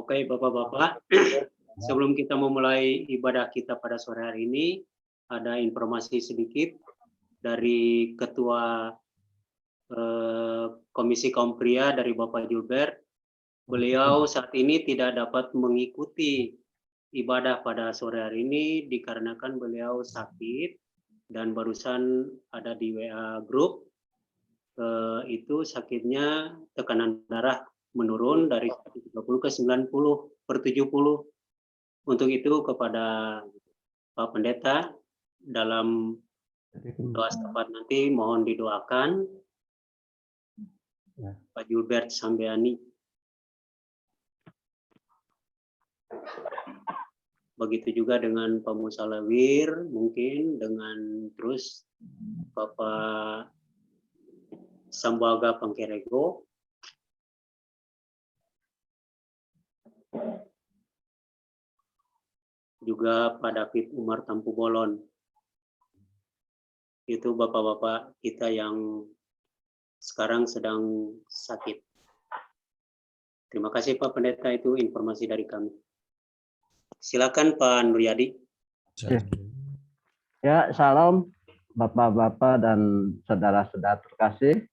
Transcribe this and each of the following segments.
Oke, Bapak-Bapak, sebelum kita memulai ibadah kita pada sore hari ini, ada informasi sedikit dari Ketua Komisi Kaum Pria dari Bapak Gilbert. Beliau saat ini tidak dapat mengikuti ibadah pada sore hari ini dikarenakan beliau sakit dan barusan ada di WA grup. Itu sakitnya tekanan darah menurun dari 130 ke 90/70. Untuk itu kepada Pak Pendeta dalam doa setempat nanti mohon didoakan Pak Gilbert Sambeani. Begitu juga dengan Pak Musalawir, mungkin dengan terus Bapak Sambuaga Pangkerego, juga Pak David Umar Tampu Bolon. Itu bapak-bapak kita yang sekarang sedang sakit. Terima kasih Pak Pendeta, itu informasi dari kami. Silakan Pak Nuryadi. Ya, salam bapak-bapak dan saudara-saudara terkasih.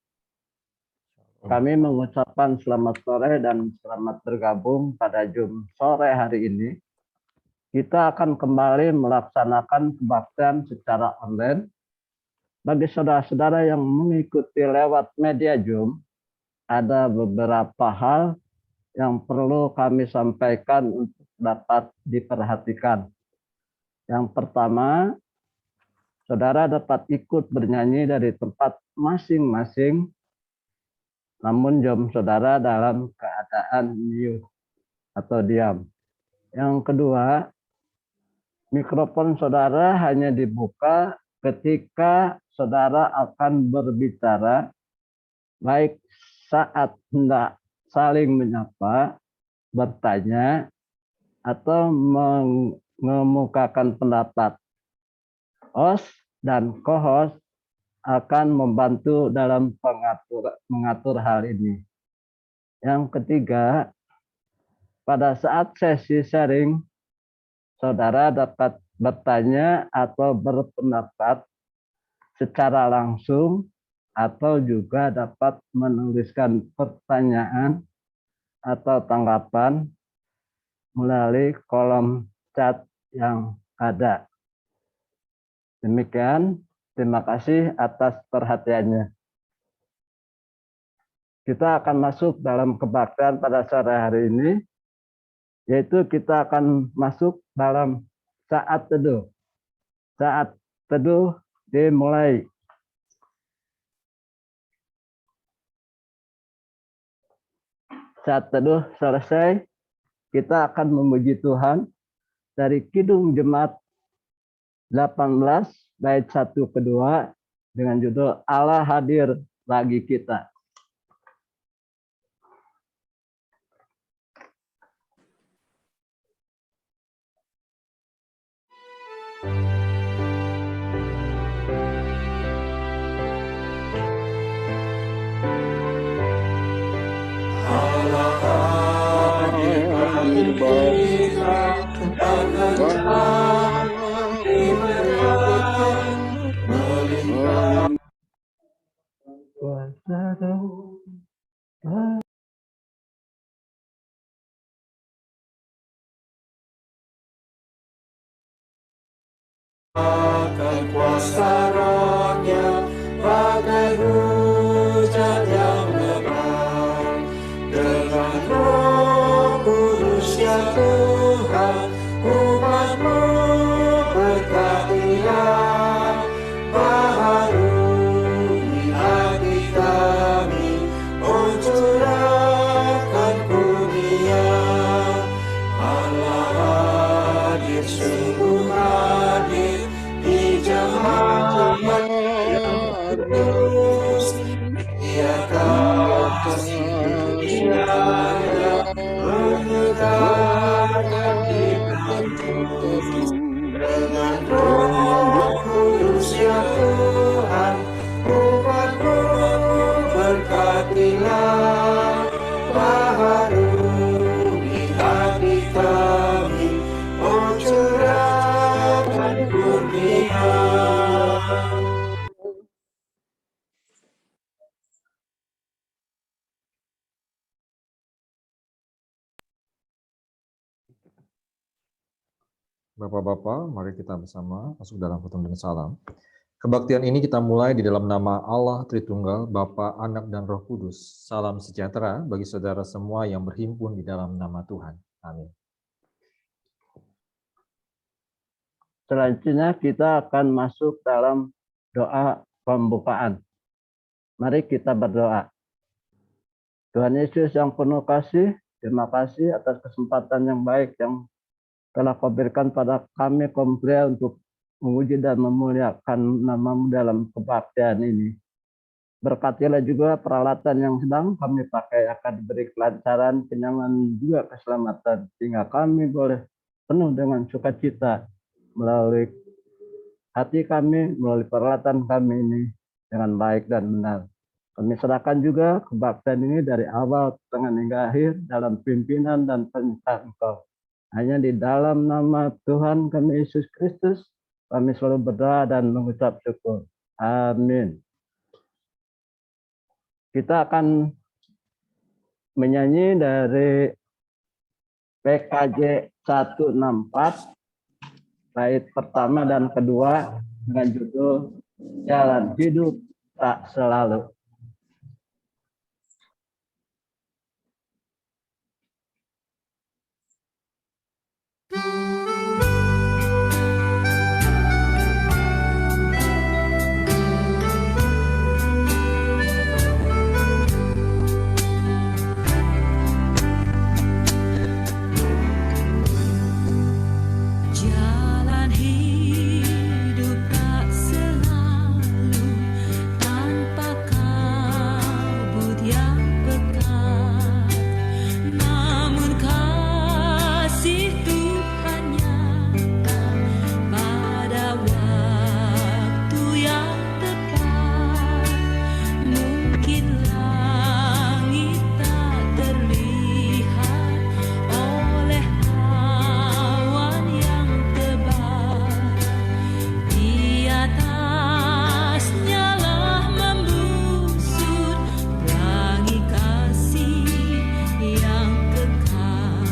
Kami mengucapkan selamat sore dan selamat bergabung pada Jum sore hari ini. Kita akan kembali melaksanakan kebaktian secara online. Bagi saudara-saudara yang mengikuti lewat media Zoom, ada beberapa hal yang perlu kami sampaikan untuk dapat diperhatikan. Yang pertama, saudara dapat ikut bernyanyi dari tempat masing-masing, namun jam saudara dalam keadaan mute atau diam. Yang kedua, mikrofon saudara hanya dibuka ketika saudara akan berbicara, baik saat hendak saling menyapa, bertanya, atau mengemukakan pendapat. Host dan co-host akan membantu dalam mengatur hal ini. Yang ketiga, pada saat sesi sharing, saudara dapat bertanya atau berpendapat secara langsung atau juga dapat menuliskan pertanyaan atau tanggapan melalui kolom chat yang ada. Demikian, terima kasih atas perhatiannya. Kita akan masuk dalam kebaktian pada sore hari ini, yaitu kita akan masuk dalam saat teduh. Saat teduh dimulai. Saat teduh selesai, kita akan memuji Tuhan dari Kidung Jemaat 18 bait 1 ke 2 dengan judul Allah hadir bagi kita. Allah hadir bagi kita, akan kuasa Roh-Nya bagai hujan yang lebat, dengan Roh Kudus ya Tuhan, umat-Mu berkatilah, baharui hati kami, curahkan kurnia. Allah hadir, sungguh hadir di jemaat yang kudus, biarkan kasih Indonesia menyegarkan hidupku. Dengan Roh Kudus ya Tuhan, umat-Mu berkatilah, baharui hati Bapak-bapak, mari kita bersama masuk dalam pertemuan salam. Kebaktian ini kita mulai di dalam nama Allah Tritunggal, Bapa, Anak, dan Roh Kudus. Salam sejahtera bagi saudara semua yang berhimpun di dalam nama Tuhan. Amin. Selanjutnya kita akan masuk dalam doa pembukaan. Mari kita berdoa. Tuhan Yesus yang penuh kasih, terima kasih atas kesempatan yang baik yang telah Kau berikan pada kami kaum pria untuk memuji dan memuliakan nama-Mu dalam kebaktian ini. Berkatilah juga peralatan yang sedang kami pakai akan diberi kelancaran, kenyamanan, juga keselamatan, sehingga kami boleh penuh dengan sukacita melalui hati kami, melalui peralatan kami ini dengan baik dan benar. Kami serahkan juga kebaktian ini dari awal, tengah, hingga akhir dalam pimpinan dan penyertaan Engkau. Hanya di dalam nama Tuhan kami Yesus Kristus, kami selalu berdoa dan mengucap syukur. Amin. Kita akan menyanyi dari PKJ 164, bait pertama dan kedua dengan judul Jalan Hidup Tak Selalu. Jalan hidup tak selalu tanpa kabut yang pekat, namun kasih Tuhan nyata pada waktu yang tepat. Mungkin langit tak terlihat oleh awan yang tebal, di atasnya lah membusur pelangi kasih yang kekal.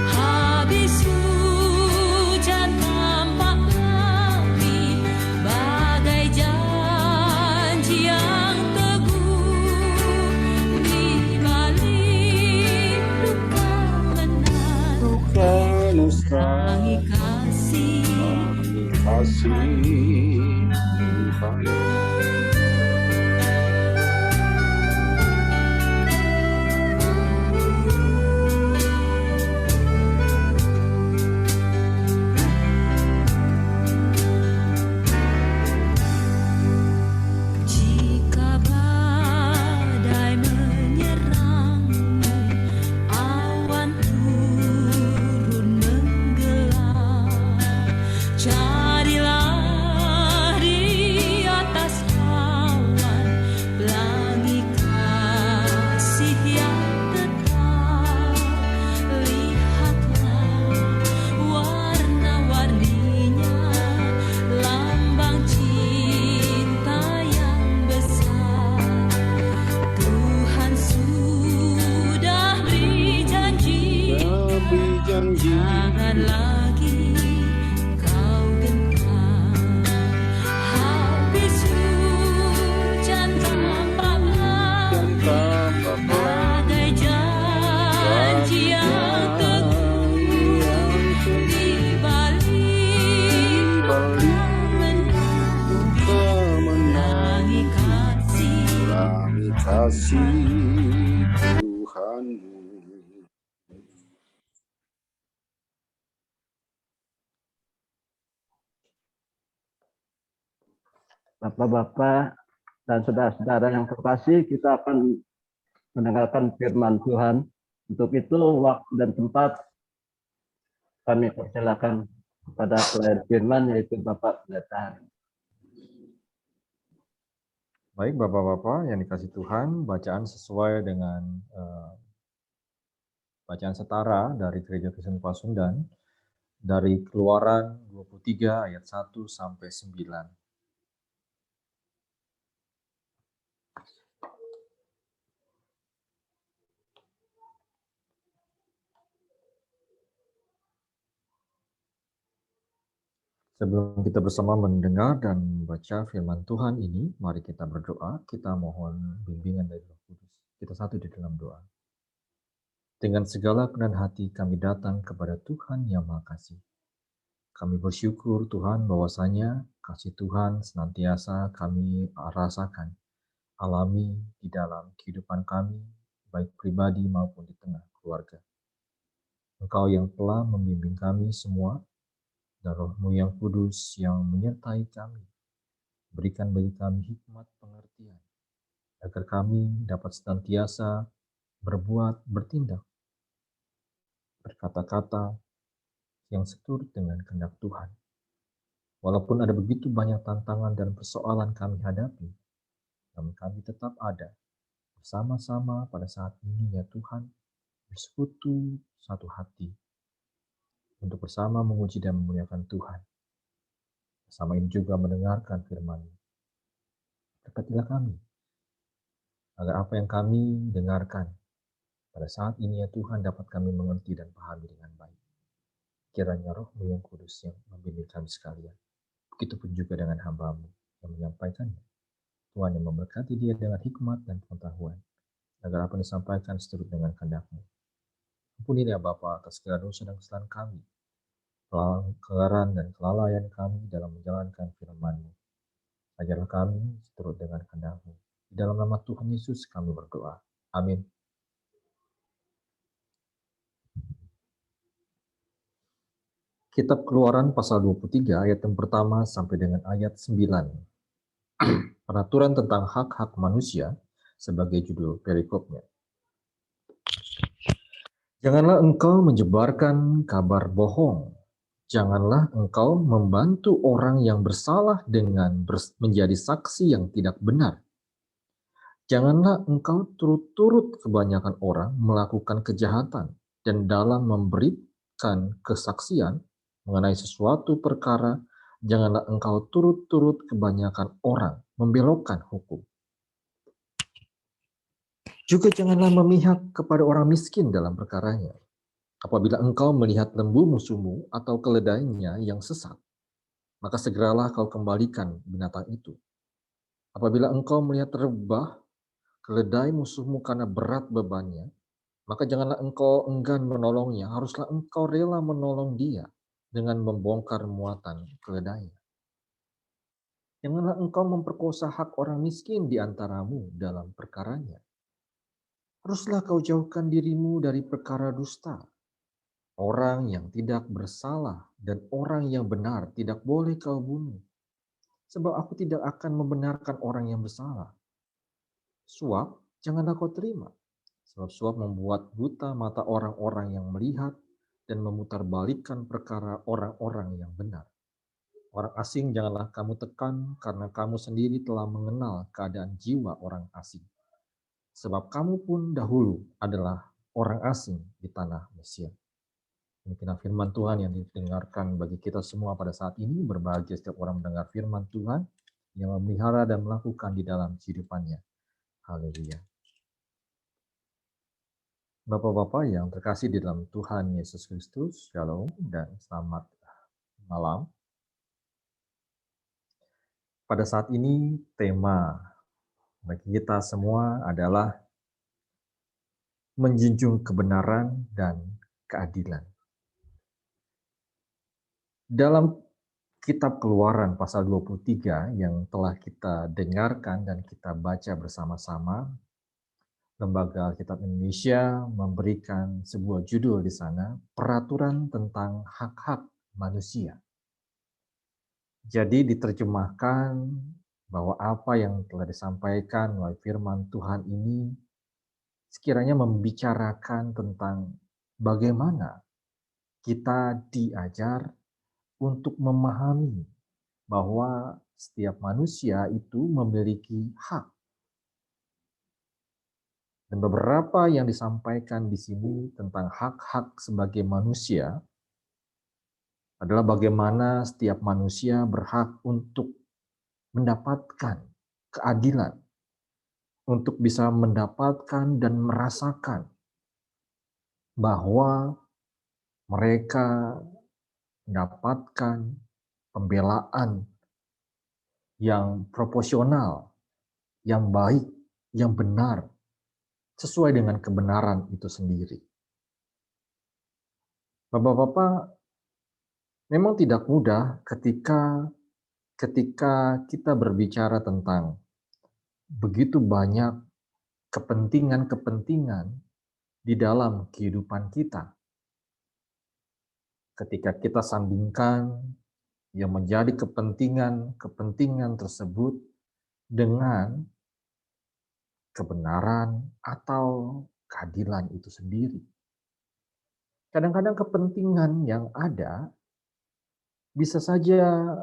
Habis hujan tampak langit bagai janji yang teguh, di balik duka menang pelangi kasih. Jika badai menyerangmu, awan turun menggelap, carilah di atas awan pelangi kasih yang tetap. Lihatlah warna-warninya, lambang cinta yang besar. Tuhan sudah beri janji, jangan lagi kau gentar. Habis hujan tampak langit bagai janji yang teguh, di balik pelangi kasih Tuhanmu. Bapak-bapak dan saudara-saudara yang terkasih, kita akan mendengarkan firman Tuhan. Untuk itu, waktu dan tempat kami persilakan kepada pelayan firman, yaitu Bapak Pendeta. Baik, Bapak-bapak yang dikasih Tuhan, bacaan sesuai dengan bacaan setara dari Gereja Kristen Pasundan dari Keluaran 23 ayat 1 sampai 9. Sebelum kita bersama mendengar dan membaca firman Tuhan ini, mari kita berdoa, kita mohon bimbingan dari Roh Kudus. Kita satu di dalam doa. Dengan segala kerendahan hati kami datang kepada Tuhan yang Maha Kasih. Kami bersyukur Tuhan bahwasanya kasih Tuhan senantiasa kami rasakan, alami di dalam kehidupan kami, baik pribadi maupun di tengah keluarga. Engkau yang telah membimbing kami semua, dan Roh-Mu yang kudus yang menyertai kami. Berikan bagi kami hikmat pengertian, agar kami dapat senantiasa berbuat, bertindak, berkata-kata yang seturut dengan kehendak Tuhan. Walaupun ada begitu banyak tantangan dan persoalan kami hadapi, namun kami tetap ada bersama-sama pada saat ini ya Tuhan, bersekutu satu hati untuk bersama memuji dan memuliakan Tuhan. Bersama ini juga mendengarkan firman-Mu. Berkatilah kami, agar apa yang kami dengarkan pada saat ini ya Tuhan dapat kami mengerti dan pahami dengan baik. Kiranya Roh-Mu yang kudus yang membimbing kami sekalian. Begitupun juga dengan hamba-Mu yang menyampaikannya. Tuhan yang memberkati dia dengan hikmat dan pengetahuan, agar apa yang disampaikan seturut dengan kehendak-Mu. Ampuni ya Bapa atas segala dosa dan kesalahan kami, kelanggaran dan kelalaian kami dalam menjalankan firman-Mu. Ajarlah kami seturut dengan kehendak-Mu. Di dalam nama Tuhan Yesus kami berdoa. Amin. Kitab Keluaran pasal 23 ayat yang pertama sampai dengan ayat 9. Peraturan tentang hak-hak manusia sebagai judul perikopnya. Janganlah engkau menyebarkan kabar bohong. Janganlah engkau membantu orang yang bersalah dengan menjadi saksi yang tidak benar. Janganlah engkau turut-turut kebanyakan orang melakukan kejahatan dan dalam memberikan kesaksian mengenai sesuatu perkara, janganlah engkau turut-turut kebanyakan orang membelokkan hukum. Juga janganlah memihak kepada orang miskin dalam perkaranya. Apabila engkau melihat lembu musuhmu atau keledainya yang sesat, maka segeralah kau kembalikan binatang itu. Apabila engkau melihat rebah keledai musuhmu karena berat bebannya, maka janganlah engkau enggan menolongnya, haruslah engkau rela menolong dia dengan membongkar muatan keledainya. Janganlah engkau memperkosa hak orang miskin di antaramu dalam perkaranya. Haruslah kau jauhkan dirimu dari perkara dusta. Orang yang tidak bersalah dan orang yang benar tidak boleh kau bunuh. Sebab aku tidak akan membenarkan orang yang bersalah. Suap janganlah kau terima. Sebab suap membuat buta mata orang-orang yang melihat dan memutarbalikkan perkara orang-orang yang benar. Orang asing janganlah kamu tekan karena kamu sendiri telah mengenal keadaan jiwa orang asing. Sebab kamu pun dahulu adalah orang asing di tanah Mesir. Demikian firman Tuhan yang didengarkan bagi kita semua pada saat ini. Berbahagia setiap orang mendengar firman Tuhan yang memelihara dan melakukan di dalam kehidupannya. Haleluya. Bapak-bapak yang terkasih di dalam Tuhan Yesus Kristus, Shalom dan selamat malam. Pada saat ini tema bagi kita semua adalah menjunjung kebenaran dan keadilan. Dalam kitab Keluaran pasal 23 yang telah kita dengarkan dan kita baca bersama-sama, Lembaga Alkitab Indonesia memberikan sebuah judul di sana, Peraturan tentang Hak-hak Manusia. Jadi diterjemahkan bahwa apa yang telah disampaikan melalui firman Tuhan ini sekiranya membicarakan tentang bagaimana kita diajar untuk memahami bahwa setiap manusia itu memiliki hak. Dan beberapa yang disampaikan di sini tentang hak-hak sebagai manusia adalah bagaimana setiap manusia berhak untuk mendapatkan keadilan, untuk bisa mendapatkan dan merasakan bahwa mereka mendapatkan pembelaan yang proporsional, yang baik, yang benar, sesuai dengan kebenaran itu sendiri. Bapak-bapak, memang tidak mudah ketika kita berbicara tentang begitu banyak kepentingan-kepentingan di dalam kehidupan kita. Ketika kita sandingkan yang menjadi kepentingan tersebut dengan kebenaran atau keadilan itu sendiri. Kadang-kadang kepentingan yang ada bisa saja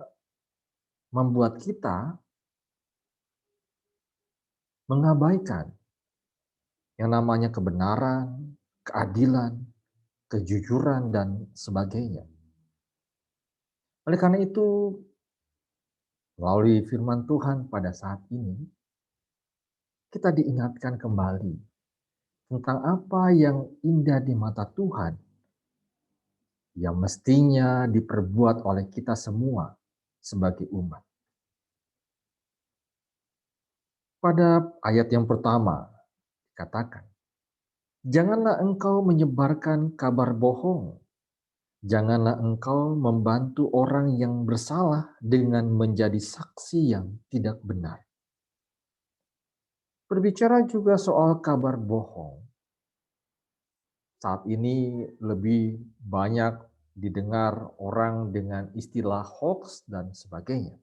membuat kita mengabaikan yang namanya kebenaran, keadilan, kejujuran, dan sebagainya. Oleh karena itu, melalui firman Tuhan pada saat ini, kita diingatkan kembali tentang apa yang indah di mata Tuhan, yang mestinya diperbuat oleh kita semua sebagai umat. Pada ayat yang pertama, dikatakan, janganlah engkau menyebarkan kabar bohong. Janganlah engkau membantu orang yang bersalah dengan menjadi saksi yang tidak benar. Berbicara juga soal kabar bohong. Saat ini lebih banyak didengar orang dengan istilah hoax dan sebagainya.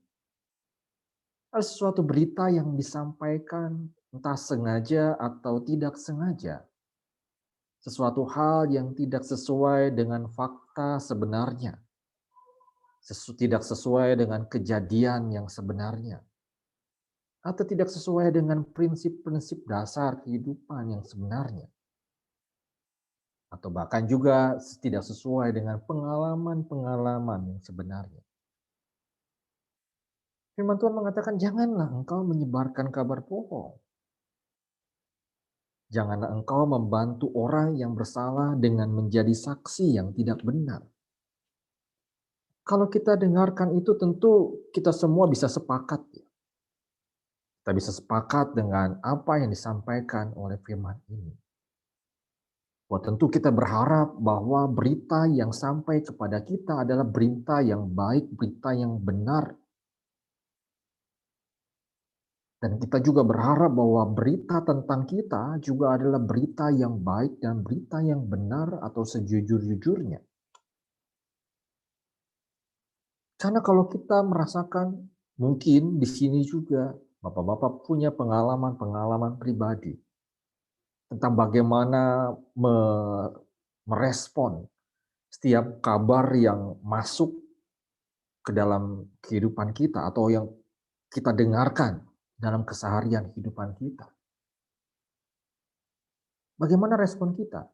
Ada sesuatu berita yang disampaikan entah sengaja atau tidak sengaja. Sesuatu hal yang tidak sesuai dengan fakta sebenarnya. Tidak sesuai dengan kejadian yang sebenarnya. Atau tidak sesuai dengan prinsip-prinsip dasar kehidupan yang sebenarnya. Atau bahkan juga tidak sesuai dengan pengalaman-pengalaman yang sebenarnya. Firman Tuhan mengatakan, janganlah engkau menyebarkan kabar bohong. Janganlah engkau membantu orang yang bersalah dengan menjadi saksi yang tidak benar. Kalau kita dengarkan itu tentu kita semua bisa sepakat. Kita bisa sepakat dengan apa yang disampaikan oleh firman ini. Tentu kita berharap bahwa berita yang sampai kepada kita adalah berita yang baik, berita yang benar. Dan kita juga berharap bahwa berita tentang kita juga adalah berita yang baik dan berita yang benar atau sejujur-jujurnya. Karena kalau kita merasakan, mungkin di sini juga Bapak-bapak punya pengalaman-pengalaman pribadi tentang bagaimana merespon setiap kabar yang masuk ke dalam kehidupan kita atau yang kita dengarkan dalam keseharian kehidupan kita. Bagaimana respon kita?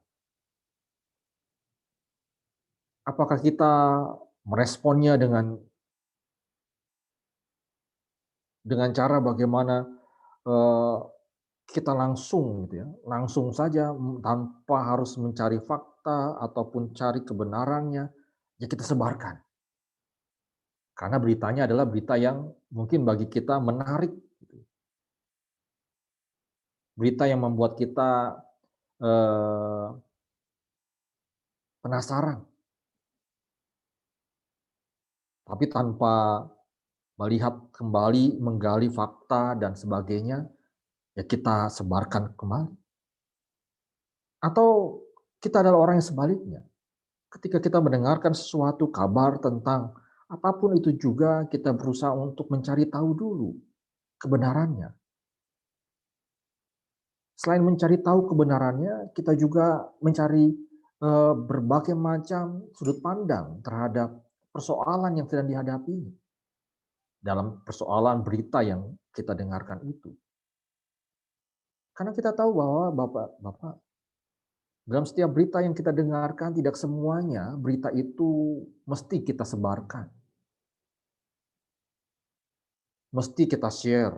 Apakah kita meresponnya dengan cara bagaimana kita langsung gitu ya, langsung saja tanpa harus mencari fakta ataupun cari kebenarannya, ya kita sebarkan. Karena beritanya adalah berita yang mungkin bagi kita menarik. Berita yang membuat kita penasaran. Tapi tanpa melihat kembali, menggali fakta dan sebagainya, ya kita sebarkan kembali. Atau kita adalah orang yang sebaliknya. Ketika kita mendengarkan sesuatu kabar tentang apapun itu juga, kita berusaha untuk mencari tahu dulu kebenarannya. Selain mencari tahu kebenarannya, kita juga mencari berbagai macam sudut pandang terhadap persoalan yang sedang dihadapi dalam persoalan berita yang kita dengarkan itu. Karena kita tahu bahwa Bapak, dalam setiap berita yang kita dengarkan, tidak semuanya berita itu mesti kita sebarkan. Mesti kita share,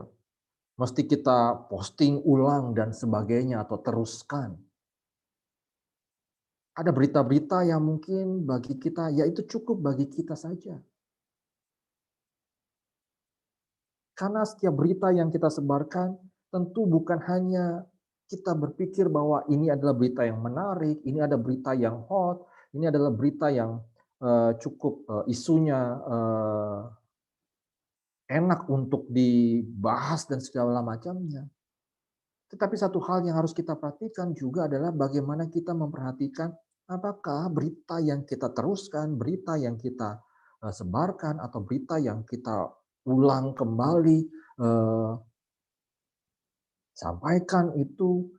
mesti kita posting ulang dan sebagainya atau teruskan. Ada berita-berita yang mungkin bagi kita, ya itu cukup bagi kita saja. Karena setiap berita yang kita sebarkan tentu bukan hanya kita berpikir bahwa ini adalah berita yang menarik, ini ada berita yang hot, ini adalah berita yang cukup isunya enak untuk dibahas dan segala macamnya. Tetapi satu hal yang harus kita perhatikan juga adalah bagaimana kita memperhatikan apakah berita yang kita teruskan, berita yang kita sebarkan, atau berita yang kita ulang kembali, sampaikan itu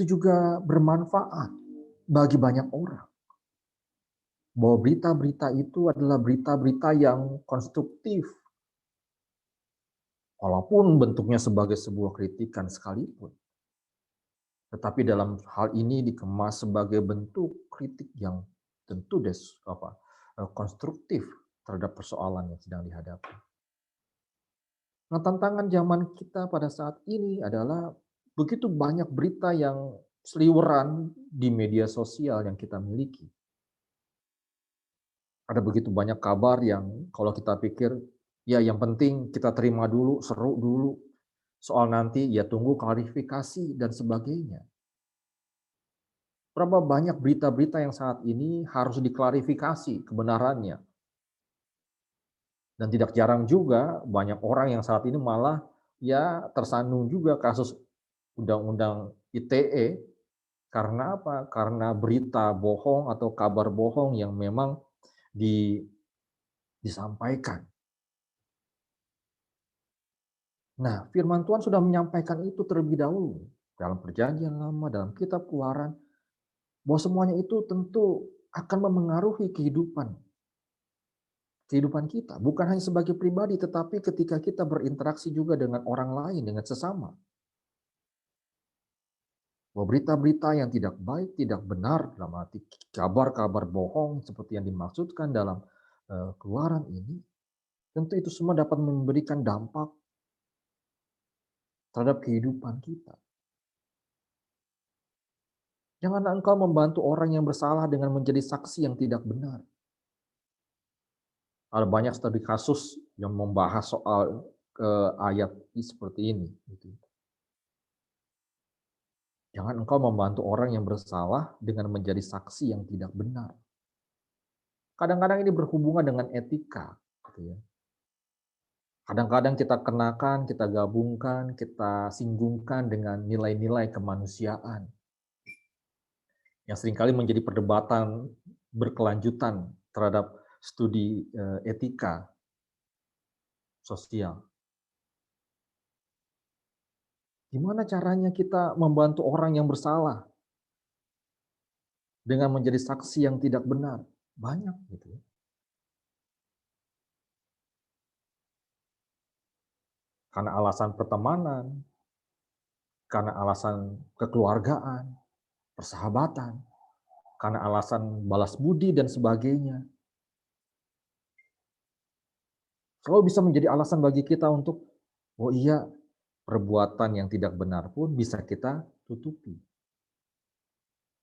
juga bermanfaat bagi banyak orang. Bahwa berita-berita itu adalah berita-berita yang konstruktif, walaupun bentuknya sebagai sebuah kritikan sekalipun. Tetapi dalam hal ini dikemas sebagai bentuk kritik yang tentu konstruktif terhadap persoalan yang sedang dihadapi. Nah, tantangan zaman kita pada saat ini adalah begitu banyak berita yang seliweran di media sosial yang kita miliki. Ada begitu banyak kabar yang kalau kita pikir, ya yang penting kita terima dulu, seru dulu. Soal nanti ya tunggu klarifikasi dan sebagainya. Berapa banyak berita-berita yang saat ini harus diklarifikasi kebenarannya. Dan tidak jarang juga banyak orang yang saat ini malah ya tersandung juga kasus undang-undang ITE. Karena apa? Karena berita bohong atau kabar bohong yang memang disampaikan. Nah, firman Tuhan sudah menyampaikan itu terlebih dahulu dalam Perjanjian Lama, dalam Kitab Keluaran, bahwa semuanya itu tentu akan memengaruhi kehidupan kita. Bukan hanya sebagai pribadi, tetapi ketika kita berinteraksi juga dengan orang lain, dengan sesama. Bahwa berita-berita yang tidak baik, tidak benar, dalam arti kabar-kabar bohong seperti yang dimaksudkan dalam Keluaran ini, tentu itu semua dapat memberikan dampak terhadap kehidupan kita. Janganlah engkau membantu orang yang bersalah dengan menjadi saksi yang tidak benar. Ada banyak studi kasus yang membahas soal ayat seperti ini. Jangan engkau membantu orang yang bersalah dengan menjadi saksi yang tidak benar. Kadang-kadang ini berhubungan dengan etika. Kadang-kadang kita kenakan, kita gabungkan, kita singgungkan dengan nilai-nilai kemanusiaan. Yang seringkali menjadi perdebatan berkelanjutan terhadap studi etika sosial. Gimana caranya kita membantu orang yang bersalah dengan menjadi saksi yang tidak benar? Banyak gitu. Karena alasan pertemanan, karena alasan kekeluargaan, persahabatan, karena alasan balas budi dan sebagainya. Selalu bisa menjadi alasan bagi kita untuk, oh iya, perbuatan yang tidak benar pun bisa kita tutupi.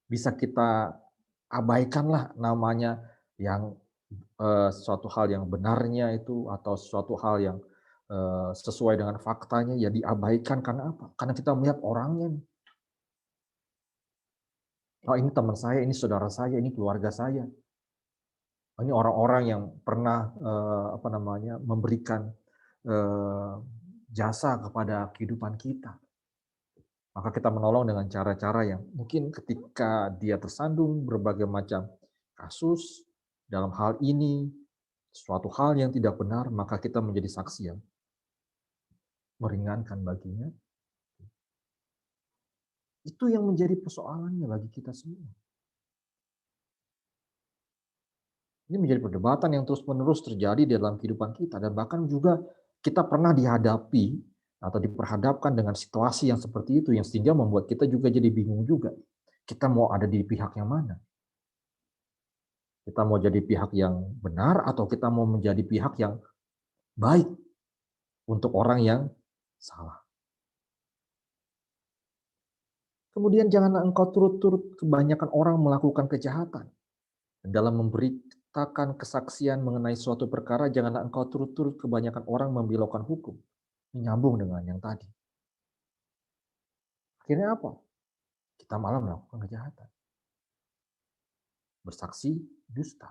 Bisa kita abaikanlah namanya yang suatu hal yang benarnya itu, atau suatu hal yang sesuai dengan faktanya, ya diabaikan. Karena apa? Karena kita melihat orangnya. Oh, ini teman saya, ini saudara saya, ini keluarga saya. Ini orang-orang yang pernah memberikan jasa kepada kehidupan kita. Maka kita menolong dengan cara-cara yang mungkin ketika dia tersandung berbagai macam kasus dalam hal ini, suatu hal yang tidak benar, maka kita menjadi saksi yang meringankan baginya. Itu yang menjadi persoalannya bagi kita semua. Ini menjadi perdebatan yang terus-menerus terjadi dalam kehidupan kita, dan bahkan juga kita pernah dihadapi atau diperhadapkan dengan situasi yang seperti itu, yang sehingga membuat kita juga jadi bingung juga. Kita mau ada di pihak yang mana? Kita mau jadi pihak yang benar atau kita mau menjadi pihak yang baik untuk orang yang salah? Kemudian janganlah engkau turut-turut kebanyakan orang melakukan kejahatan. Dan dalam memberitakan kesaksian mengenai suatu perkara, janganlah engkau turut-turut kebanyakan orang membelokkan hukum. Ini nyambung dengan yang tadi. Akhirnya apa? Kita malah melakukan kejahatan. Bersaksi dusta.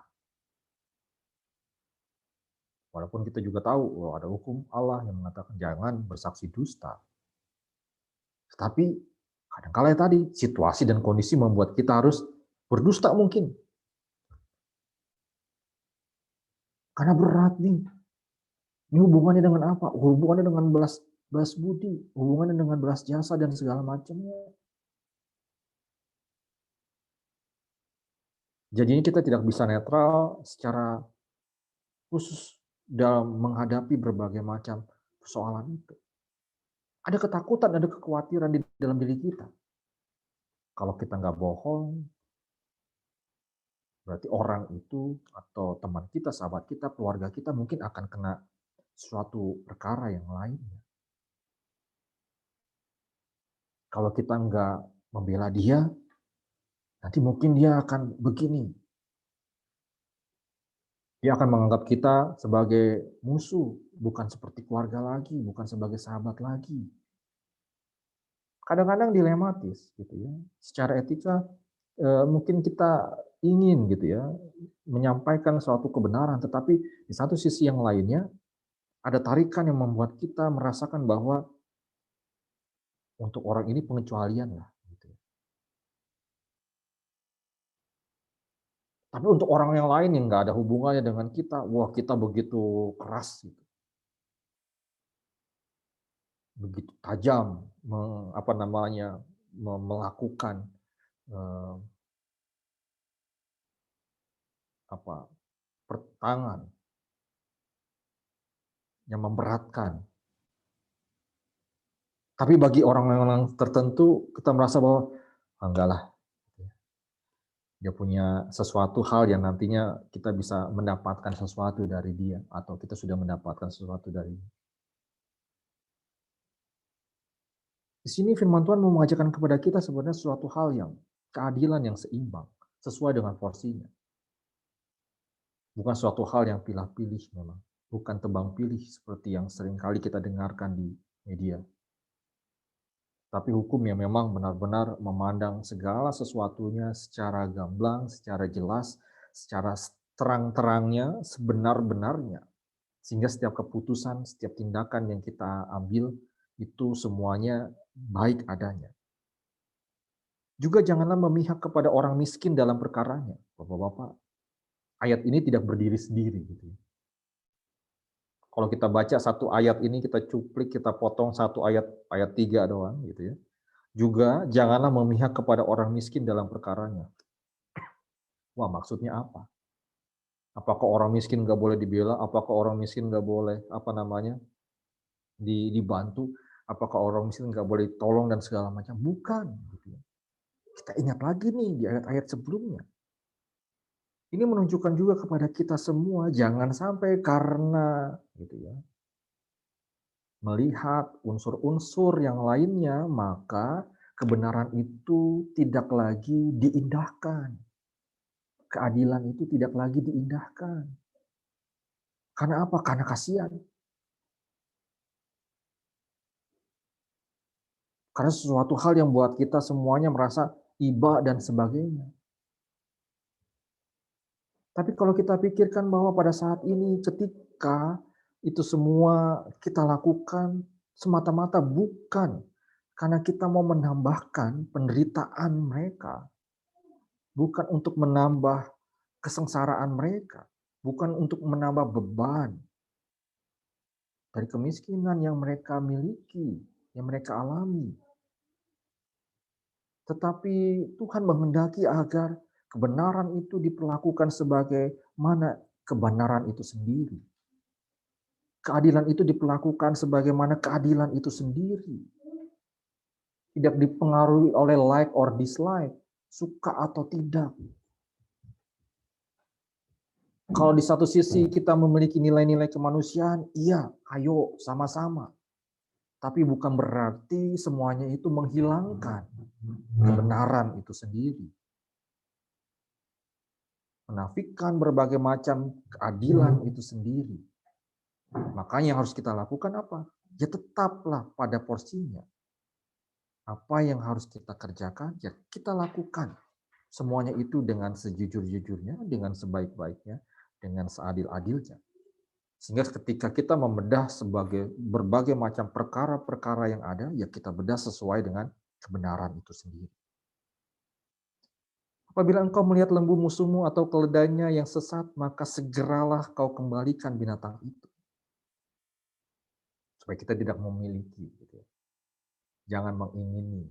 Walaupun kita juga tahu bahwa ada hukum Allah yang mengatakan jangan bersaksi dusta. Tetapi kadang-kala tadi situasi dan kondisi membuat kita harus berdusta mungkin. Karena berat nih. Ini hubungannya dengan apa? Hubungannya dengan balas budi, hubungannya dengan balas jasa dan segala macamnya. Jadi kita tidak bisa netral secara khusus dalam menghadapi berbagai macam persoalan itu. Ada ketakutan, ada kekhawatiran di dalam diri kita. Kalau kita nggak bohong, berarti orang itu atau teman kita, sahabat kita, keluarga kita mungkin akan kena suatu perkara yang lainnya. Kalau kita nggak membela dia, nanti mungkin dia akan begini. Dia akan menganggap kita sebagai musuh, bukan seperti keluarga lagi, bukan sebagai sahabat lagi. Kadang-kadang dilematis, gitu ya. Secara etika mungkin kita ingin gitu ya menyampaikan suatu kebenaran, tetapi di satu sisi yang lainnya ada tarikan yang membuat kita merasakan bahwa untuk orang ini pengecualian lah. Gitu. Tapi untuk orang yang lain yang nggak ada hubungannya dengan kita, wah kita begitu keras, gitu. Begitu tajam, melakukan pertangan yang memberatkan. Tapi bagi orang-orang tertentu kita merasa bahwa enggak lah. Dia punya sesuatu hal yang nantinya kita bisa mendapatkan sesuatu dari dia atau kita sudah mendapatkan sesuatu dari dia. Di sini firman Tuhan mau mengajarkan kepada kita sebenarnya suatu hal yang keadilan yang seimbang sesuai dengan porsinya. Bukan suatu hal yang pilih-pilih memang, bukan tebang pilih seperti yang sering kali kita dengarkan di media. Tapi hukum yang memang benar-benar memandang segala sesuatunya secara gamblang, secara jelas, secara terang-terangnya, sebenar-benarnya. Sehingga setiap keputusan, setiap tindakan yang kita ambil, itu semuanya baik adanya. Juga janganlah memihak kepada orang miskin dalam perkaranya. Bapak-bapak, ayat ini tidak berdiri sendiri. Gitu. Kalau kita baca satu ayat ini, kita cuplik, kita potong satu ayat 3 doang. Gitu ya. Juga janganlah memihak kepada orang miskin dalam perkaranya. Wah, maksudnya apa? Apakah orang miskin nggak boleh dibela? Apakah orang miskin nggak boleh dibantu? Apakah orang miskin nggak boleh tolong dan segala macam? Bukan. Gitu. Kita ingat lagi nih di ayat-ayat sebelumnya. Ini menunjukkan juga kepada kita semua, jangan sampai karena gitu ya, melihat unsur-unsur yang lainnya, maka kebenaran itu tidak lagi diindahkan. Keadilan itu tidak lagi diindahkan. Karena apa? Karena kasihan. Karena sesuatu hal yang buat kita semuanya merasa iba dan sebagainya. Tapi kalau kita pikirkan bahwa pada saat ini ketika itu semua kita lakukan semata-mata bukan karena kita mau menambahkan penderitaan mereka. Bukan untuk menambah kesengsaraan mereka. Bukan untuk menambah beban dari kemiskinan yang mereka miliki, yang mereka alami. Tetapi Tuhan menghendaki agar kebenaran itu diperlakukan sebagai mana kebenaran itu sendiri. Keadilan itu diperlakukan sebagaimana keadilan itu sendiri. Tidak dipengaruhi oleh like or dislike, suka atau tidak. Kalau di satu sisi kita memiliki nilai-nilai kemanusiaan, iya, ayo sama-sama. Tapi bukan berarti semuanya itu menghilangkan kebenaran itu sendiri. Menafikan berbagai macam keadilan itu sendiri. Makanya yang harus kita lakukan apa? ya tetaplah pada porsinya. Apa yang harus kita kerjakan, ya kita lakukan. Semuanya itu dengan sejujur-jujurnya, dengan sebaik-baiknya, dengan seadil-adilnya. Sehingga ketika kita membedah sebagai berbagai macam perkara-perkara yang ada, ya kita bedah sesuai dengan kebenaran itu sendiri. Apabila engkau melihat lembu musuhmu atau keledainya yang sesat, maka segeralah kau kembalikan binatang itu. Supaya kita tidak memiliki. Gitu. Jangan mengingini.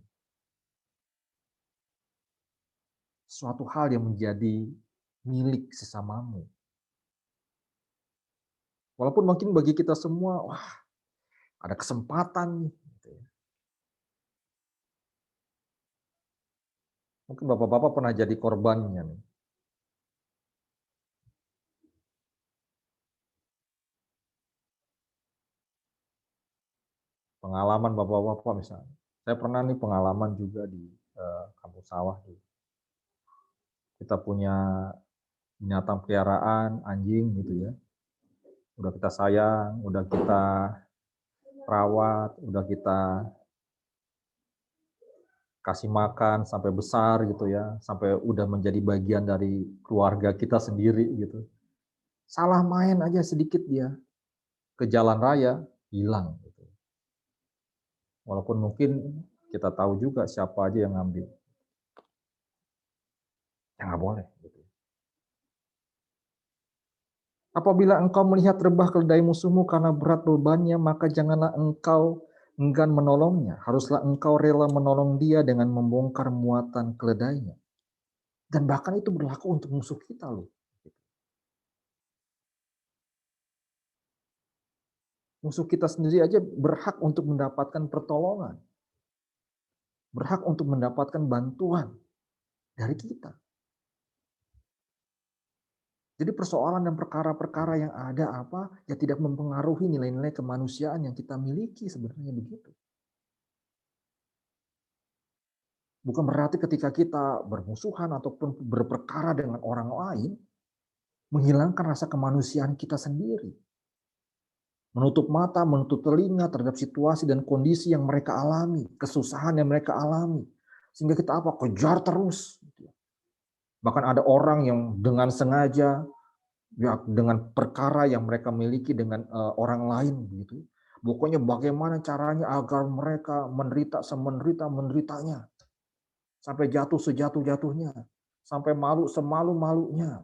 Suatu hal yang menjadi milik sesamamu. Walaupun mungkin bagi kita semua, wah, ada kesempatan nih. Gitu ya. Mungkin bapak-bapak pernah jadi korbannya nih. Pengalaman bapak-bapak misalnya. Saya pernah nih pengalaman juga di kampung sawah. Kita punya binatang peliharaan, anjing gitu ya. Udah kita sayang, udah kita rawat, udah kita kasih makan sampai besar gitu ya, sampai udah menjadi bagian dari keluarga kita sendiri gitu. Salah main aja sedikit dia ke jalan raya, hilang. Gitu. Walaupun mungkin kita tahu juga siapa aja yang ngambil. Ya nggak boleh. Gitu. Apabila engkau melihat rebah keledai musuhmu karena berat bebannya, maka janganlah engkau enggan menolongnya. Haruslah engkau rela menolong dia dengan membongkar muatan keledainya. Dan bahkan itu berlaku untuk musuh kita loh. Musuh kita sendiri aja berhak untuk mendapatkan pertolongan. Berhak untuk mendapatkan bantuan dari kita. Jadi persoalan dan perkara-perkara yang ada apa, ya tidak mempengaruhi nilai-nilai kemanusiaan yang kita miliki sebenarnya begitu. Bukan berarti ketika kita bermusuhan ataupun berperkara dengan orang lain, menghilangkan rasa kemanusiaan kita sendiri. Menutup mata, menutup telinga terhadap situasi dan kondisi yang mereka alami, kesusahan yang mereka alami. Sehingga kita apa? Kejar terus. Bahkan ada orang yang dengan sengaja, ya dengan perkara yang mereka miliki dengan orang lain. Begitu. Pokoknya bagaimana caranya agar mereka menderita semenderita-menderitanya. Sampai jatuh sejatuh-jatuhnya. Sampai malu semalu-malunya.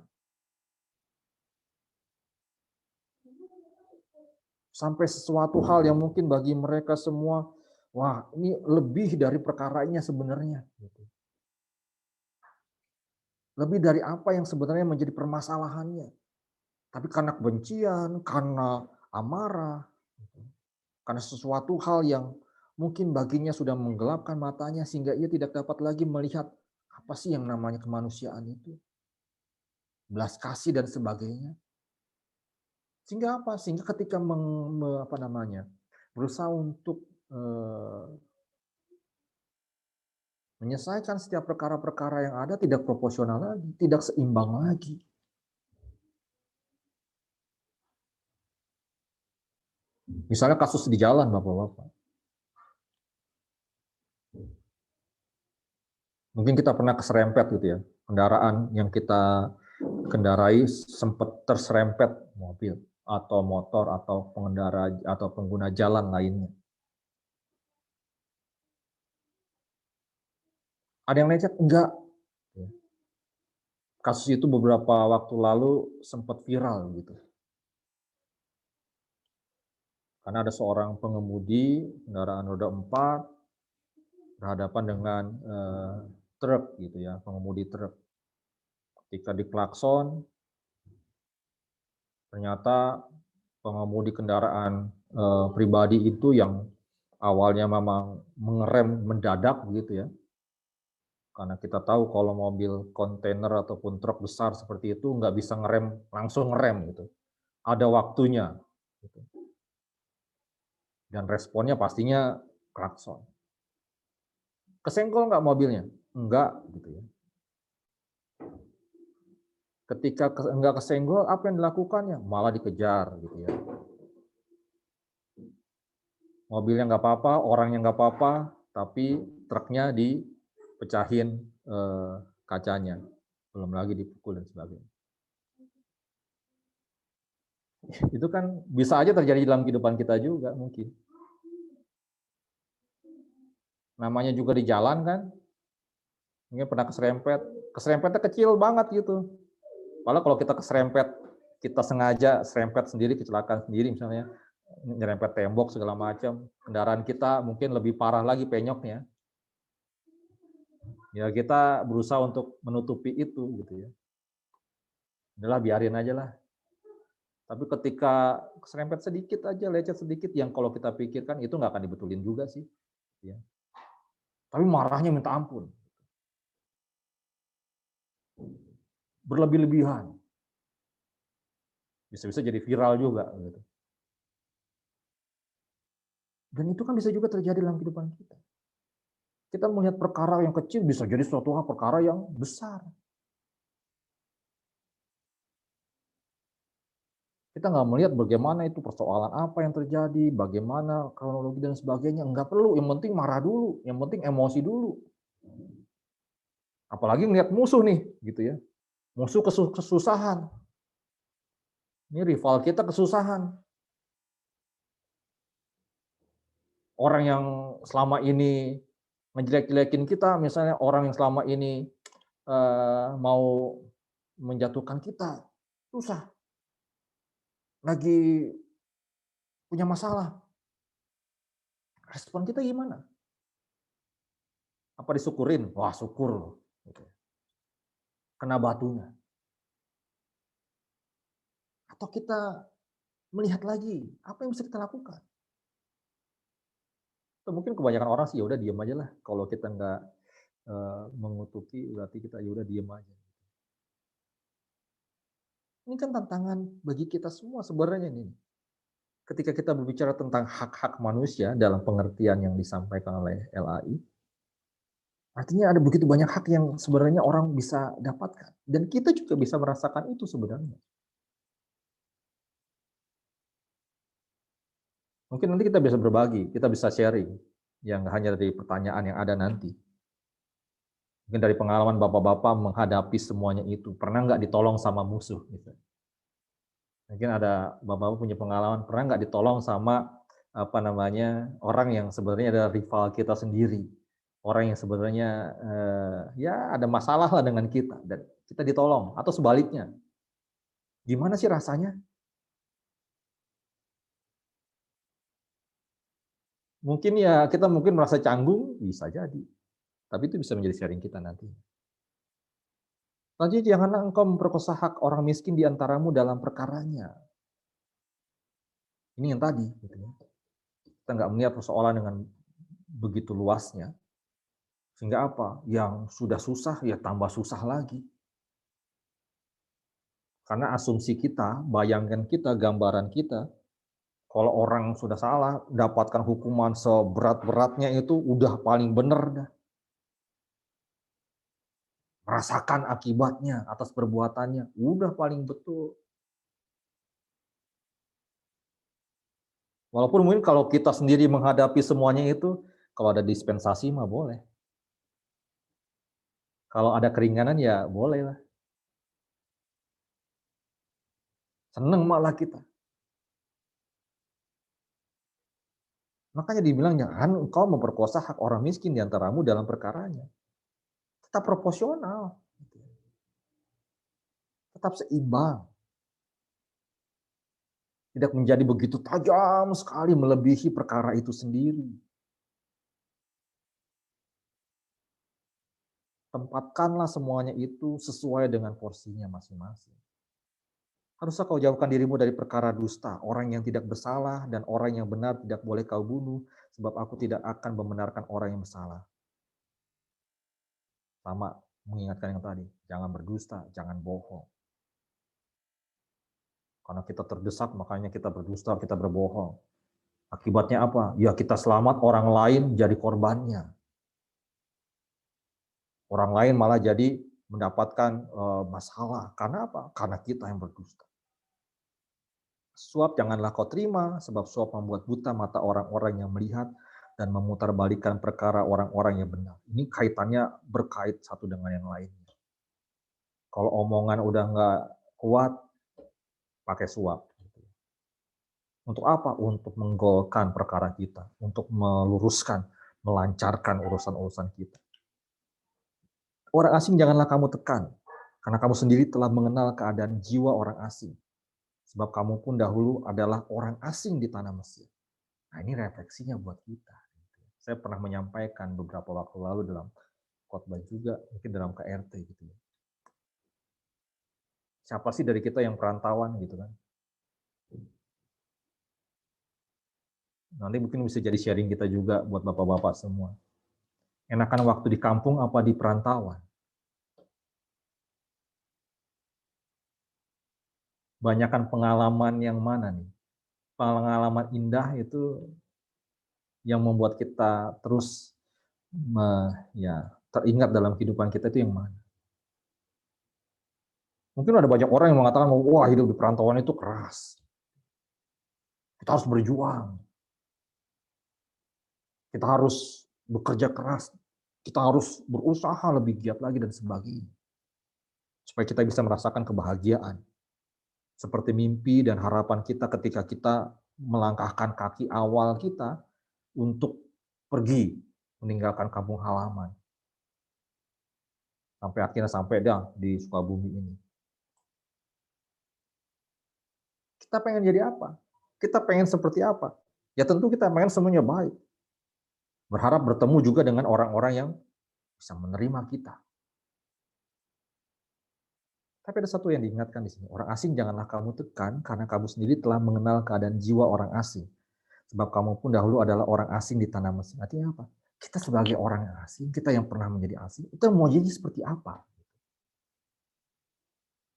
Sampai sesuatu hal yang mungkin bagi mereka semua, wah ini lebih dari perkaranya sebenarnya. Lebih dari apa yang sebenarnya menjadi permasalahannya. Tapi karena kebencian, karena amarah, karena sesuatu hal yang mungkin baginya sudah menggelapkan matanya sehingga ia tidak dapat lagi melihat apa sih yang namanya kemanusiaan itu. Belas kasih dan sebagainya. Sehingga apa? Sehingga ketika berusaha untuk menyelesaikan setiap perkara-perkara yang ada tidak proporsional lagi, tidak seimbang lagi. Misalnya kasus di jalan, Bapak-Bapak. Mungkin kita pernah keserempet gitu ya, kendaraan yang kita kendarai sempat terserempet mobil atau motor atau pengendara atau pengguna jalan lainnya. Ada yang lecet? Enggak. Kasus itu beberapa waktu lalu sempat viral gitu. Karena ada seorang pengemudi kendaraan roda 4 berhadapan dengan truk gitu ya, pengemudi truk. Ketika diklakson, ternyata pengemudi kendaraan pribadi itu yang awalnya memang mengerem mendadak gitu ya. Karena kita tahu kalau mobil kontainer ataupun truk besar seperti itu nggak bisa ngerem, langsung ngerem gitu. Ada waktunya. Gitu. Dan responnya pastinya klakson. Kesenggol nggak mobilnya? Enggak gitu ya. Ketika enggak kesenggol, apa yang dilakukannya? Malah dikejar gitu ya. Mobilnya nggak apa-apa, orangnya nggak apa-apa, tapi truknya dipecahin kacanya, belum lagi dipukul dan sebagainya. Itu kan bisa aja terjadi dalam kehidupan kita juga mungkin. Namanya juga di jalan kan, mungkin pernah keserempetnya kecil banget gitu. Padahal kalau kita keserempet, kita sengaja serempet sendiri, kecelakaan sendiri misalnya, nyerempet tembok segala macam, kendaraan kita mungkin lebih parah lagi penyoknya. Ya kita berusaha untuk menutupi itu gitu ya. Udahlah biarin aja lah. Tapi ketika keserempet sedikit aja, lecet sedikit, yang kalau kita pikirkan itu nggak akan dibetulin juga sih. Ya. Tapi marahnya minta ampun. Berlebih-lebihan. Bisa-bisa jadi viral juga gitu. Dan itu kan bisa juga terjadi dalam kehidupan kita. Kita melihat perkara yang kecil bisa jadi suatu hal perkara yang besar. Kita nggak melihat bagaimana itu persoalan apa yang terjadi, bagaimana kronologi dan sebagainya. Nggak perlu, yang penting marah dulu, yang penting emosi dulu. Apalagi ngeliat musuh nih, gitu ya. Musuh kesusahan. Ini rival kita kesusahan. Orang yang selama ini ngejelek-jelekin kita, misalnya orang yang selama ini mau menjatuhkan kita, susah. Lagi punya masalah. Respon kita gimana? Apa disyukurin? Wah, syukur. Kena batunya. Atau kita melihat lagi, apa yang bisa kita lakukan? Atau mungkin kebanyakan orang sih ya udah diam aja lah. Kalau kita nggak mengutuki, berarti kita ya udah diam aja. Ini kan tantangan bagi kita semua sebenarnya nih. Ketika kita berbicara tentang hak-hak manusia dalam pengertian yang disampaikan oleh LAI, artinya ada begitu banyak hak yang sebenarnya orang bisa dapatkan. Dan kita juga bisa merasakan itu sebenarnya. Mungkin nanti kita bisa berbagi, kita bisa sharing, yang hanya dari pertanyaan yang ada nanti. Mungkin dari pengalaman bapak-bapak menghadapi semuanya itu, pernah nggak ditolong sama musuh? Gitu. Mungkin ada bapak-bapak punya pengalaman, pernah nggak ditolong sama orang yang sebenarnya adalah rival kita sendiri, orang yang sebenarnya ya ada masalah lah dengan kita, dan kita ditolong, atau sebaliknya. Gimana sih rasanya? Mungkin ya kita mungkin merasa canggung, bisa jadi. Tapi itu bisa menjadi sharing kita nanti. Selanjutnya, janganlah engkau memperkosa hak orang miskin di antaramu dalam perkaranya. Ini yang tadi. Gitu ya. Kita nggak melihat persoalan dengan begitu luasnya. Sehingga apa? Yang sudah susah, ya tambah susah lagi. Karena asumsi kita, bayangan kita, gambaran kita, kalau orang sudah salah, dapatkan hukuman seberat-beratnya itu udah paling benar dah. Merasakan akibatnya atas perbuatannya, udah paling betul. Walaupun mungkin kalau kita sendiri menghadapi semuanya itu, kalau ada dispensasi mah boleh. Kalau ada keringanan ya boleh lah. Seneng malah kita. Makanya dibilang jangan engkau memperkosa hak orang miskin di antaramu dalam perkaranya. Tetap proporsional. Tetap seimbang. Tidak menjadi begitu tajam sekali melebihi perkara itu sendiri. Tempatkanlah semuanya itu sesuai dengan porsinya masing-masing. Haruslah kau jauhkan dirimu dari perkara dusta, orang yang tidak bersalah dan orang yang benar tidak boleh kau bunuh, sebab aku tidak akan membenarkan orang yang bersalah. Sama mengingatkan yang tadi, jangan berdusta, jangan bohong. Karena kita terdesak, makanya kita berdusta, kita berbohong. Akibatnya apa? Ya kita selamat, orang lain jadi korbannya. Orang lain malah jadi mendapatkan masalah. Karena apa? Karena kita yang berdusta. Suap janganlah kau terima, sebab suap membuat buta mata orang-orang yang melihat dan memutarbalikkan perkara orang-orang yang benar. Ini kaitannya berkait satu dengan yang lainnya. Kalau omongan udah nggak kuat, pakai suap. Untuk apa? Untuk menggolkan perkara kita, untuk meluruskan, melancarkan urusan-urusan kita. Orang asing janganlah kamu tekan, karena kamu sendiri telah mengenal keadaan jiwa orang asing. Sebab kamu pun dahulu adalah orang asing di tanah Mesir. Nah, ini refleksinya buat kita. Saya pernah menyampaikan beberapa waktu lalu dalam khotbah juga, mungkin dalam KRT gitu ya. Siapa sih dari kita yang perantauan gitu kan? Nanti mungkin bisa jadi sharing kita juga buat bapak-bapak semua. Enakan waktu di kampung apa di perantauan? Banyakan pengalaman yang mana nih? Pengalaman indah itu yang membuat kita terus teringat dalam kehidupan kita itu yang mana? Mungkin ada banyak orang yang mengatakan, wah hidup di perantauan itu keras. Kita harus berjuang. Kita harus bekerja keras. Kita harus berusaha lebih giat lagi dan sebagainya. Supaya kita bisa merasakan kebahagiaan. Seperti mimpi dan harapan kita ketika kita melangkahkan kaki awal kita untuk pergi meninggalkan kampung halaman. Sampai akhirnya sampai di Sukabumi ini. Kita pengen jadi apa? Kita pengen seperti apa? Ya tentu kita pengen semuanya baik. Berharap bertemu juga dengan orang-orang yang bisa menerima kita. Tapi ada satu yang diingatkan di sini. Orang asing janganlah kamu tekan, karena kamu sendiri telah mengenal keadaan jiwa orang asing. Sebab kamu pun dahulu adalah orang asing di tanah Mesir. Artinya apa? Kita sebagai orang asing, kita yang pernah menjadi asing, kita mau jadi seperti apa?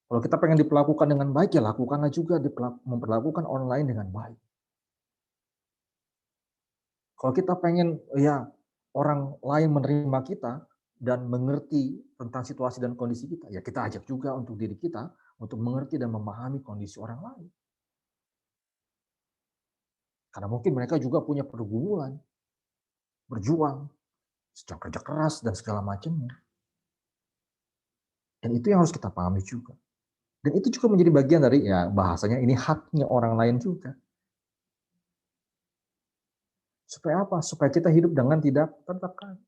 Kalau kita pengen diperlakukan dengan baik, ya lakukanlah juga memperlakukan orang lain dengan baik. Kalau kita pengen ya orang lain menerima kita dan mengerti tentang situasi dan kondisi kita, ya kita ajak juga untuk diri kita untuk mengerti dan memahami kondisi orang lain. Karena mungkin mereka juga punya pergumulan, berjuang, sedang kerja keras dan segala macamnya. Dan itu yang harus kita pahami juga. Dan itu juga menjadi bagian dari ya bahasanya ini haknya orang lain juga. Supaya apa? Supaya kita hidup dengan tidak tertekan.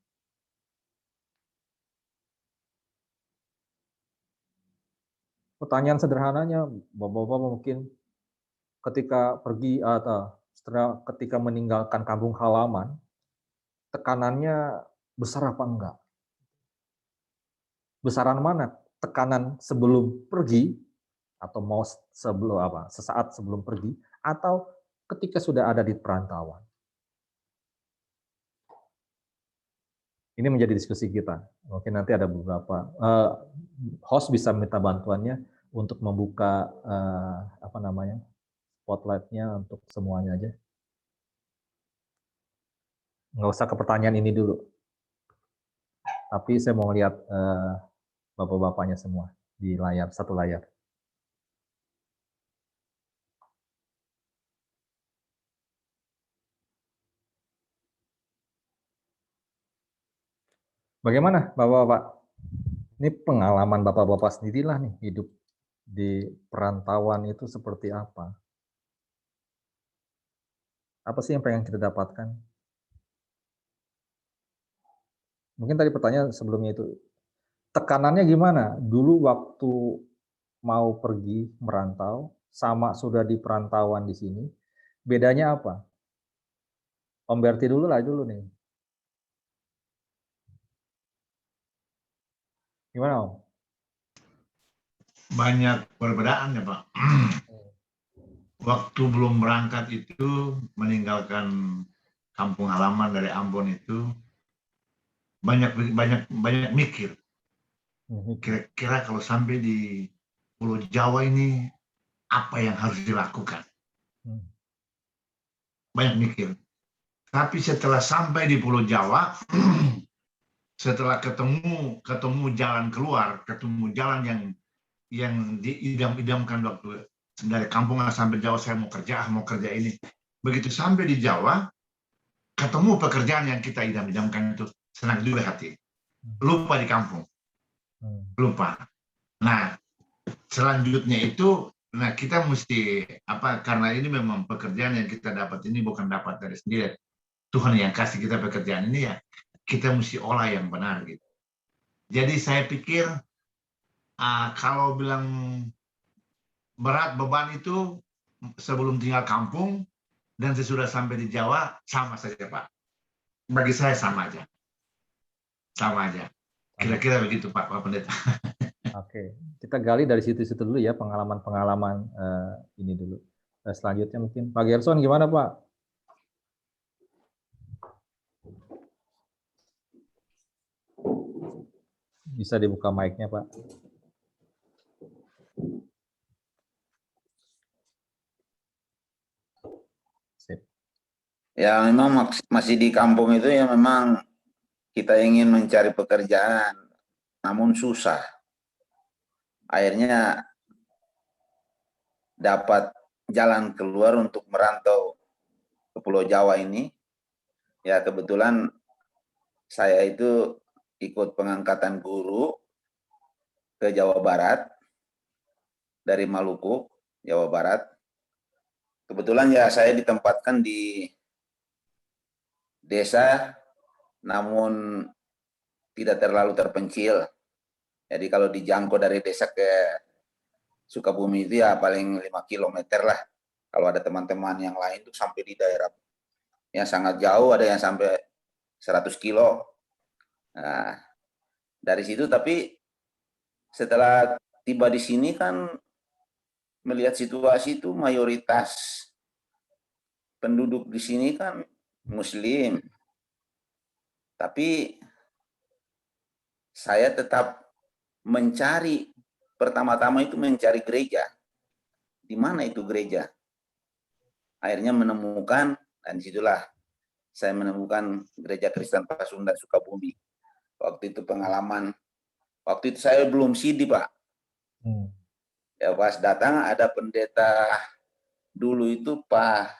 Pertanyaan sederhananya, bapak-bapak mungkin ketika pergi atau setelah ketika meninggalkan kampung halaman, tekanannya besar apa enggak? Besaran mana? Tekanan sebelum pergi atau mau sebelum apa? Sesaat sebelum pergi atau ketika sudah ada di perantauan? Ini menjadi diskusi kita. Mungkin nanti ada beberapa host bisa minta bantuannya untuk membuka spotlight-nya untuk semuanya aja. Nggak usah ke pertanyaan ini dulu. Tapi saya mau lihat bapak-bapaknya semua di layar, satu layar. Bagaimana bapak-bapak? Ini pengalaman bapak-bapak sendirilah nih, hidup di perantauan itu seperti apa? Apa sih yang pengen kita dapatkan? Mungkin tadi pertanyaan sebelumnya itu, tekanannya gimana? Dulu waktu mau pergi merantau, sama sudah di perantauan di sini, bedanya apa? Om Berti dulu nih. Gimana Om? Banyak perbedaan ya Pak. Waktu belum berangkat itu, meninggalkan kampung halaman dari Ambon itu, banyak mikir. Kira-kira kalau sampai di Pulau Jawa ini, apa yang harus dilakukan? Banyak mikir. Tapi setelah sampai di Pulau Jawa, setelah ketemu jalan keluar, ketemu jalan yang diidam-idamkan waktu dari kampung sampai Jawa saya mau kerja ini. Begitu sampai di Jawa, ketemu pekerjaan yang kita idam-idamkan itu, senang juga hati. Lupa di kampung. Lupa. Nah, selanjutnya itu, nah kita mesti, karena ini memang pekerjaan yang kita dapat ini bukan dapat dari sendiri. Tuhan yang kasih kita pekerjaan ini ya, kita mesti olah yang benar gitu. Jadi saya pikir, kalau bilang berat beban itu sebelum tinggal kampung dan sesudah sampai di Jawa sama saja Pak. Bagi saya sama aja. Sama aja. Kira-kira begitu Pak Pendeta. Oke, kita gali dari situ-situ dulu ya, pengalaman-pengalaman ini dulu. Selanjutnya mungkin Pak Gerson gimana Pak? Bisa dibuka mic-nya Pak. Ya memang masih di kampung itu ya memang kita ingin mencari pekerjaan, namun susah. Akhirnya dapat jalan keluar untuk merantau ke Pulau Jawa ini. Ya kebetulan saya itu ikut pengangkatan guru ke Jawa Barat dari Maluku, Jawa Barat. Kebetulan ya saya ditempatkan di desa, namun tidak terlalu terpencil. Jadi kalau dijangkau dari desa ke Sukabumi itu ya paling 5 km lah. Kalau ada teman-teman yang lain itu sampai di daerah yang sangat jauh, ada yang sampai 100 kilo. Nah, dari situ tapi setelah tiba di sini kan melihat situasi itu mayoritas penduduk di sini kan Muslim. Tapi saya tetap mencari, pertama-tama itu mencari gereja. Di mana itu gereja? Akhirnya menemukan, dan disitulah saya menemukan Gereja Kristen Pasundan Sukabumi. Waktu itu pengalaman, waktu itu saya belum sidi Pak. Ya pas datang ada pendeta dulu itu Pak,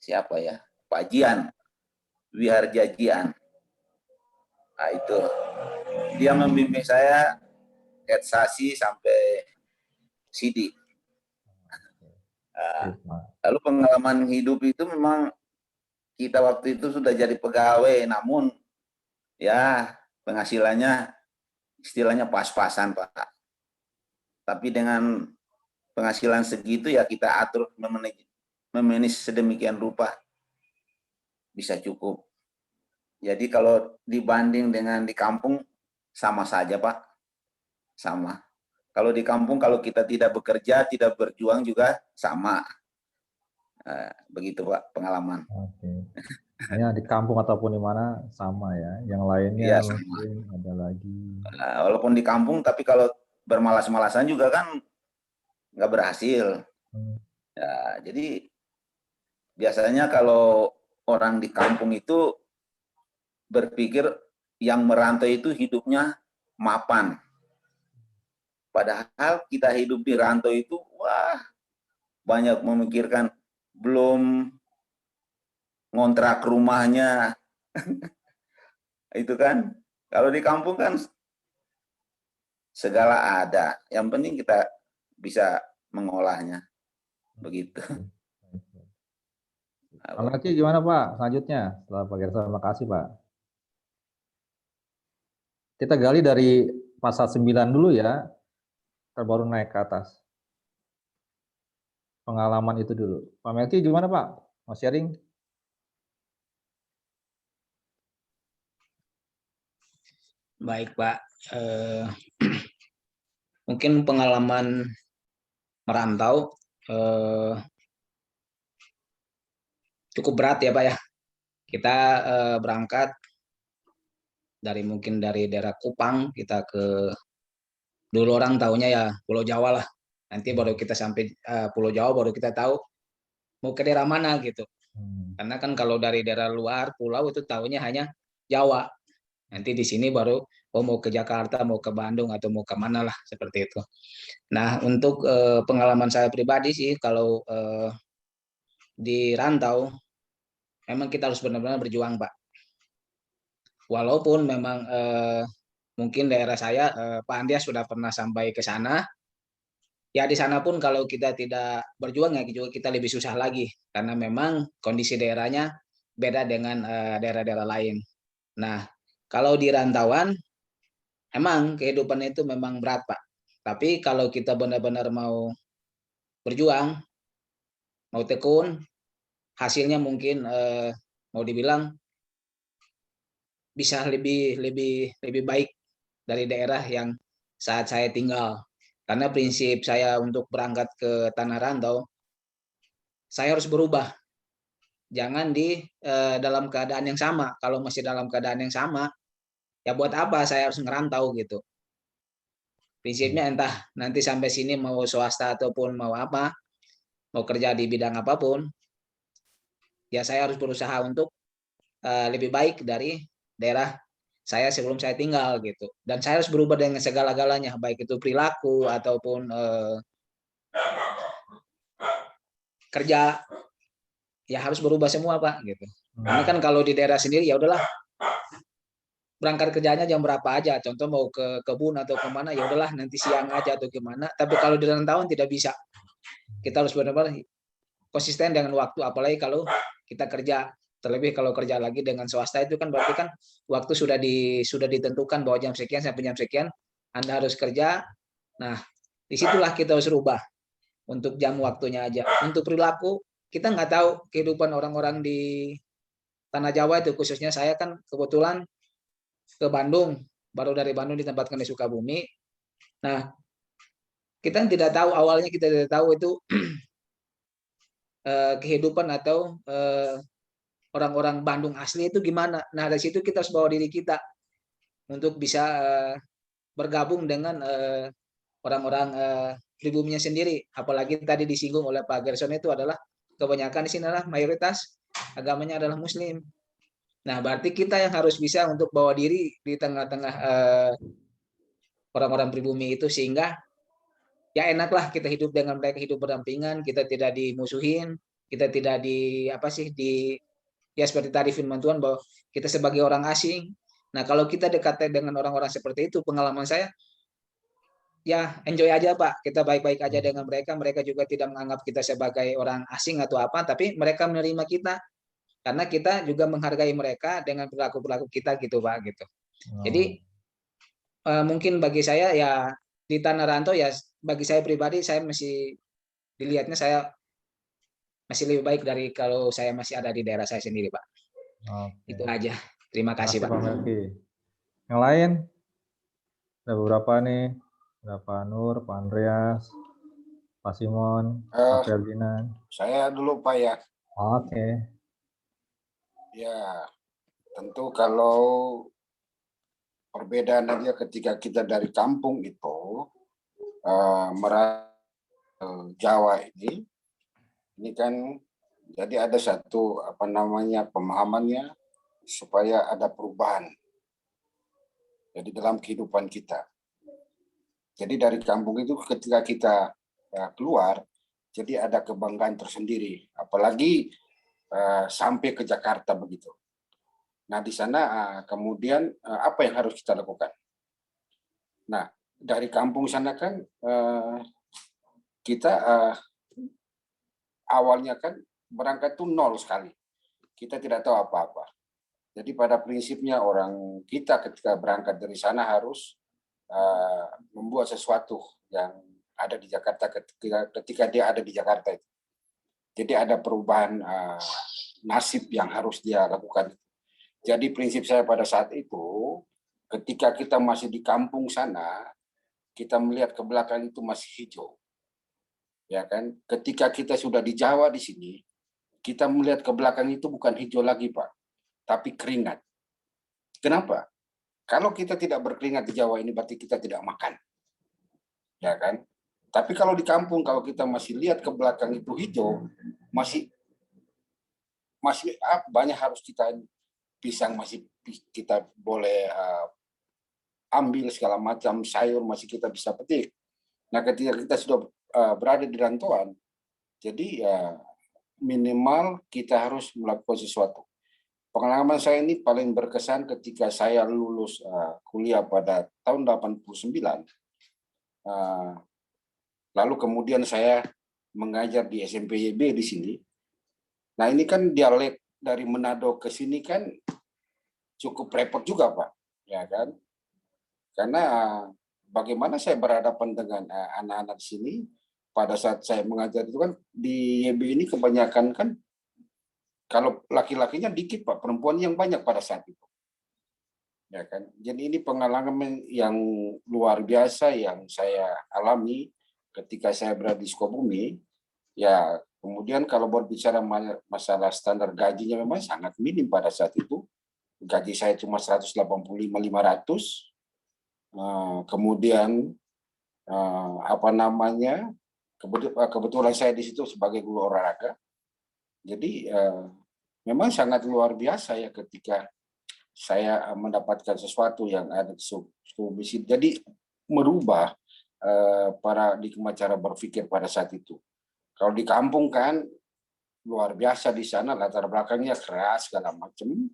siapa ya? Pak Jian, Wiharja Jian. Nah itu, dia membimbing saya edsasi sampai sidi. Lalu pengalaman hidup itu memang kita waktu itu sudah jadi pegawai, namun ya penghasilannya istilahnya pas-pasan Pak. Tapi dengan penghasilan segitu ya kita atur memanage sedemikian rupa bisa cukup. Jadi kalau dibanding dengan di kampung sama saja Pak, sama. Kalau di kampung kalau kita tidak bekerja, tidak berjuang juga sama. Begitu Pak pengalaman. Oke. Ya di kampung ataupun di mana sama ya. Yang lainnya Ya, mungkin ada lagi. Walaupun di kampung, tapi kalau bermalas-malasan juga kan nggak berhasil. Ya, jadi biasanya kalau orang di kampung itu berpikir yang merantau itu hidupnya mapan. Padahal kita hidup di rantau itu, wah, banyak memikirkan, belum ngontrak rumahnya. Itu kan, kalau di kampung kan segala ada. Yang penting kita bisa mengolahnya. Begitu. Pak Melki gimana Pak? Selanjutnya, setelah Pak Gerson, terima kasih Pak. Kita gali dari pasal 9 dulu ya, terbaru naik ke atas. Pengalaman itu dulu. Pak Melki gimana Pak? Mau sharing? Baik Pak, mungkin pengalaman merantau cukup berat ya Pak ya. Kita berangkat mungkin dari daerah Kupang, kita ke, dulu orang taunya ya Pulau Jawa lah. Nanti baru kita sampai Pulau Jawa baru kita tahu mau ke daerah mana gitu. Karena kan kalau dari daerah luar pulau itu taunya hanya Jawa. Nanti di sini baru mau ke Jakarta, mau ke Bandung, atau mau ke mana lah seperti itu. Nah, untuk pengalaman saya pribadi sih, kalau di rantau, memang kita harus benar-benar berjuang, Pak. Walaupun memang mungkin daerah saya, Pak Andias sudah pernah sampai ke sana, ya di sana pun kalau kita tidak berjuang ya juga kita lebih susah lagi, karena memang kondisi daerahnya beda dengan daerah-daerah lain. Nah, kalau di rantauan, emang kehidupan itu memang berat, Pak. Tapi kalau kita benar-benar mau berjuang, mau tekun, hasilnya mungkin mau dibilang bisa lebih lebih lebih baik dari daerah yang saat saya tinggal. Karena prinsip saya untuk berangkat ke tanah rantau, saya harus berubah. Jangan di dalam keadaan yang sama. Kalau masih dalam keadaan yang sama, ya buat apa saya harus ngerantau gitu. Prinsipnya entah nanti sampai sini mau swasta ataupun mau apa, mau kerja di bidang apapun, ya saya harus berusaha untuk lebih baik dari daerah saya sebelum saya tinggal gitu. Dan saya harus berubah dengan segala-galanya, baik itu perilaku ataupun kerja, ya harus berubah semua, Pak, gitu. Karena kan kalau di daerah sendiri ya udahlah, berangkat kerjanya jam berapa aja. Contoh mau ke kebun atau kemana, ya udahlah nanti siang aja atau gimana. Tapi kalau di rantauan tidak bisa. Kita harus benar-benar konsisten dengan waktu, apalagi kalau kita kerja. Terlebih kalau kerja lagi dengan swasta itu kan berarti kan waktu sudah ditentukan bahwa jam sekian sampai jam sekian Anda harus kerja. Nah, disitulah kita harus rubah untuk jam waktunya aja. Untuk perilaku, kita nggak tahu kehidupan orang-orang di Tanah Jawa itu, khususnya saya kan kebetulan ke Bandung, baru dari Bandung ditempatkan di Sukabumi. Nah, kita tidak tahu, awalnya kita tidak tahu itu kehidupan atau orang-orang Bandung asli itu gimana. Nah, dari situ kita harus bawa diri kita untuk bisa bergabung dengan orang-orang pribuminya sendiri. Apalagi tadi disinggung oleh Pak Gerson itu adalah kebanyakan di sini adalah mayoritas agamanya adalah Muslim. Nah, berarti kita yang harus bisa untuk bawa diri di tengah-tengah orang-orang pribumi itu, sehingga ya enaklah kita hidup dengan mereka, hidup berdampingan, kita tidak dimusuhin, kita tidak ya seperti tadi firman Tuhan bahwa kita sebagai orang asing. Nah, kalau kita dekat dengan orang-orang seperti itu, pengalaman saya, ya enjoy aja, Pak. Kita baik-baik aja dengan mereka. Mereka juga tidak menganggap kita sebagai orang asing atau apa, tapi mereka menerima kita karena kita juga menghargai mereka dengan perilaku-perilaku kita gitu, Pak, gitu. Jadi mungkin bagi saya ya di tanah rantau ya, bagi saya pribadi saya masih dilihatnya saya masih lebih baik dari kalau saya masih ada di daerah saya sendiri, Pak. Oke. Itu aja. Terima kasih, Pak. Pak Melki. Yang lain? Ada beberapa nih. Ada Pak Nur, Pak Andreas, Pak Simon, Pak Ferdinand. Saya dulu, Pak, ya. Oke. Ya, tentu kalau perbedaan aja ketika kita dari kampung itu Jawa ini kan jadi ada satu pemahamannya supaya ada perubahan jadi dalam kehidupan kita. Jadi dari kampung itu ketika kita keluar, jadi ada kebanggaan tersendiri, apalagi sampai ke Jakarta begitu. Nah, di sana kemudian apa yang harus kita lakukan? Nah, dari kampung sana kan kita awalnya kan berangkat tuh nol sekali. Kita tidak tahu apa-apa. Jadi pada prinsipnya orang kita ketika berangkat dari sana harus membuat sesuatu yang ada di Jakarta ketika dia ada di Jakarta itu. Jadi ada perubahan nasib yang harus dia lakukan. Jadi prinsip saya pada saat itu, ketika kita masih di kampung sana, kita melihat ke belakang itu masih hijau. Ya kan? Ketika kita sudah di Jawa di sini, kita melihat ke belakang itu bukan hijau lagi, Pak, tapi keringat. Kenapa? Kalau kita tidak berkeringat di Jawa ini berarti kita tidak makan. Ya kan? Tapi kalau di kampung, kalau kita masih lihat ke belakang itu hijau, masih banyak harus kita pisang masih kita boleh ambil segala macam sayur masih kita bisa petik. Nah, ketika kita sudah berada di rantauan, jadi ya minimal kita harus melakukan sesuatu. Pengalaman saya ini paling berkesan ketika saya lulus kuliah pada tahun 89. Lalu kemudian saya mengajar di SMPYB di sini. Nah, ini kan dialek dari Manado ke sini kan cukup repot juga, Pak. Ya kan? Karena bagaimana saya berhadapan dengan anak-anak di sini pada saat saya mengajar itu kan di YB ini kebanyakan kan kalau laki-lakinya dikit, Pak, perempuan yang banyak pada saat itu. Ya kan? Jadi ini pengalaman yang luar biasa yang saya alami ketika saya berada di Sukabumi. Ya, kemudian kalau berbicara masalah standar gajinya memang sangat minim pada saat itu. Gaji saya cuma 185.500. Kemudian kebetulan saya di situ sebagai guru olahraga. Jadi memang sangat luar biasa ya ketika saya mendapatkan sesuatu yang ada di Sukabumi. Jadi merubah paradigma cara berpikir pada saat itu. Kalau di kampung kan luar biasa di sana, latar belakangnya keras segala macam.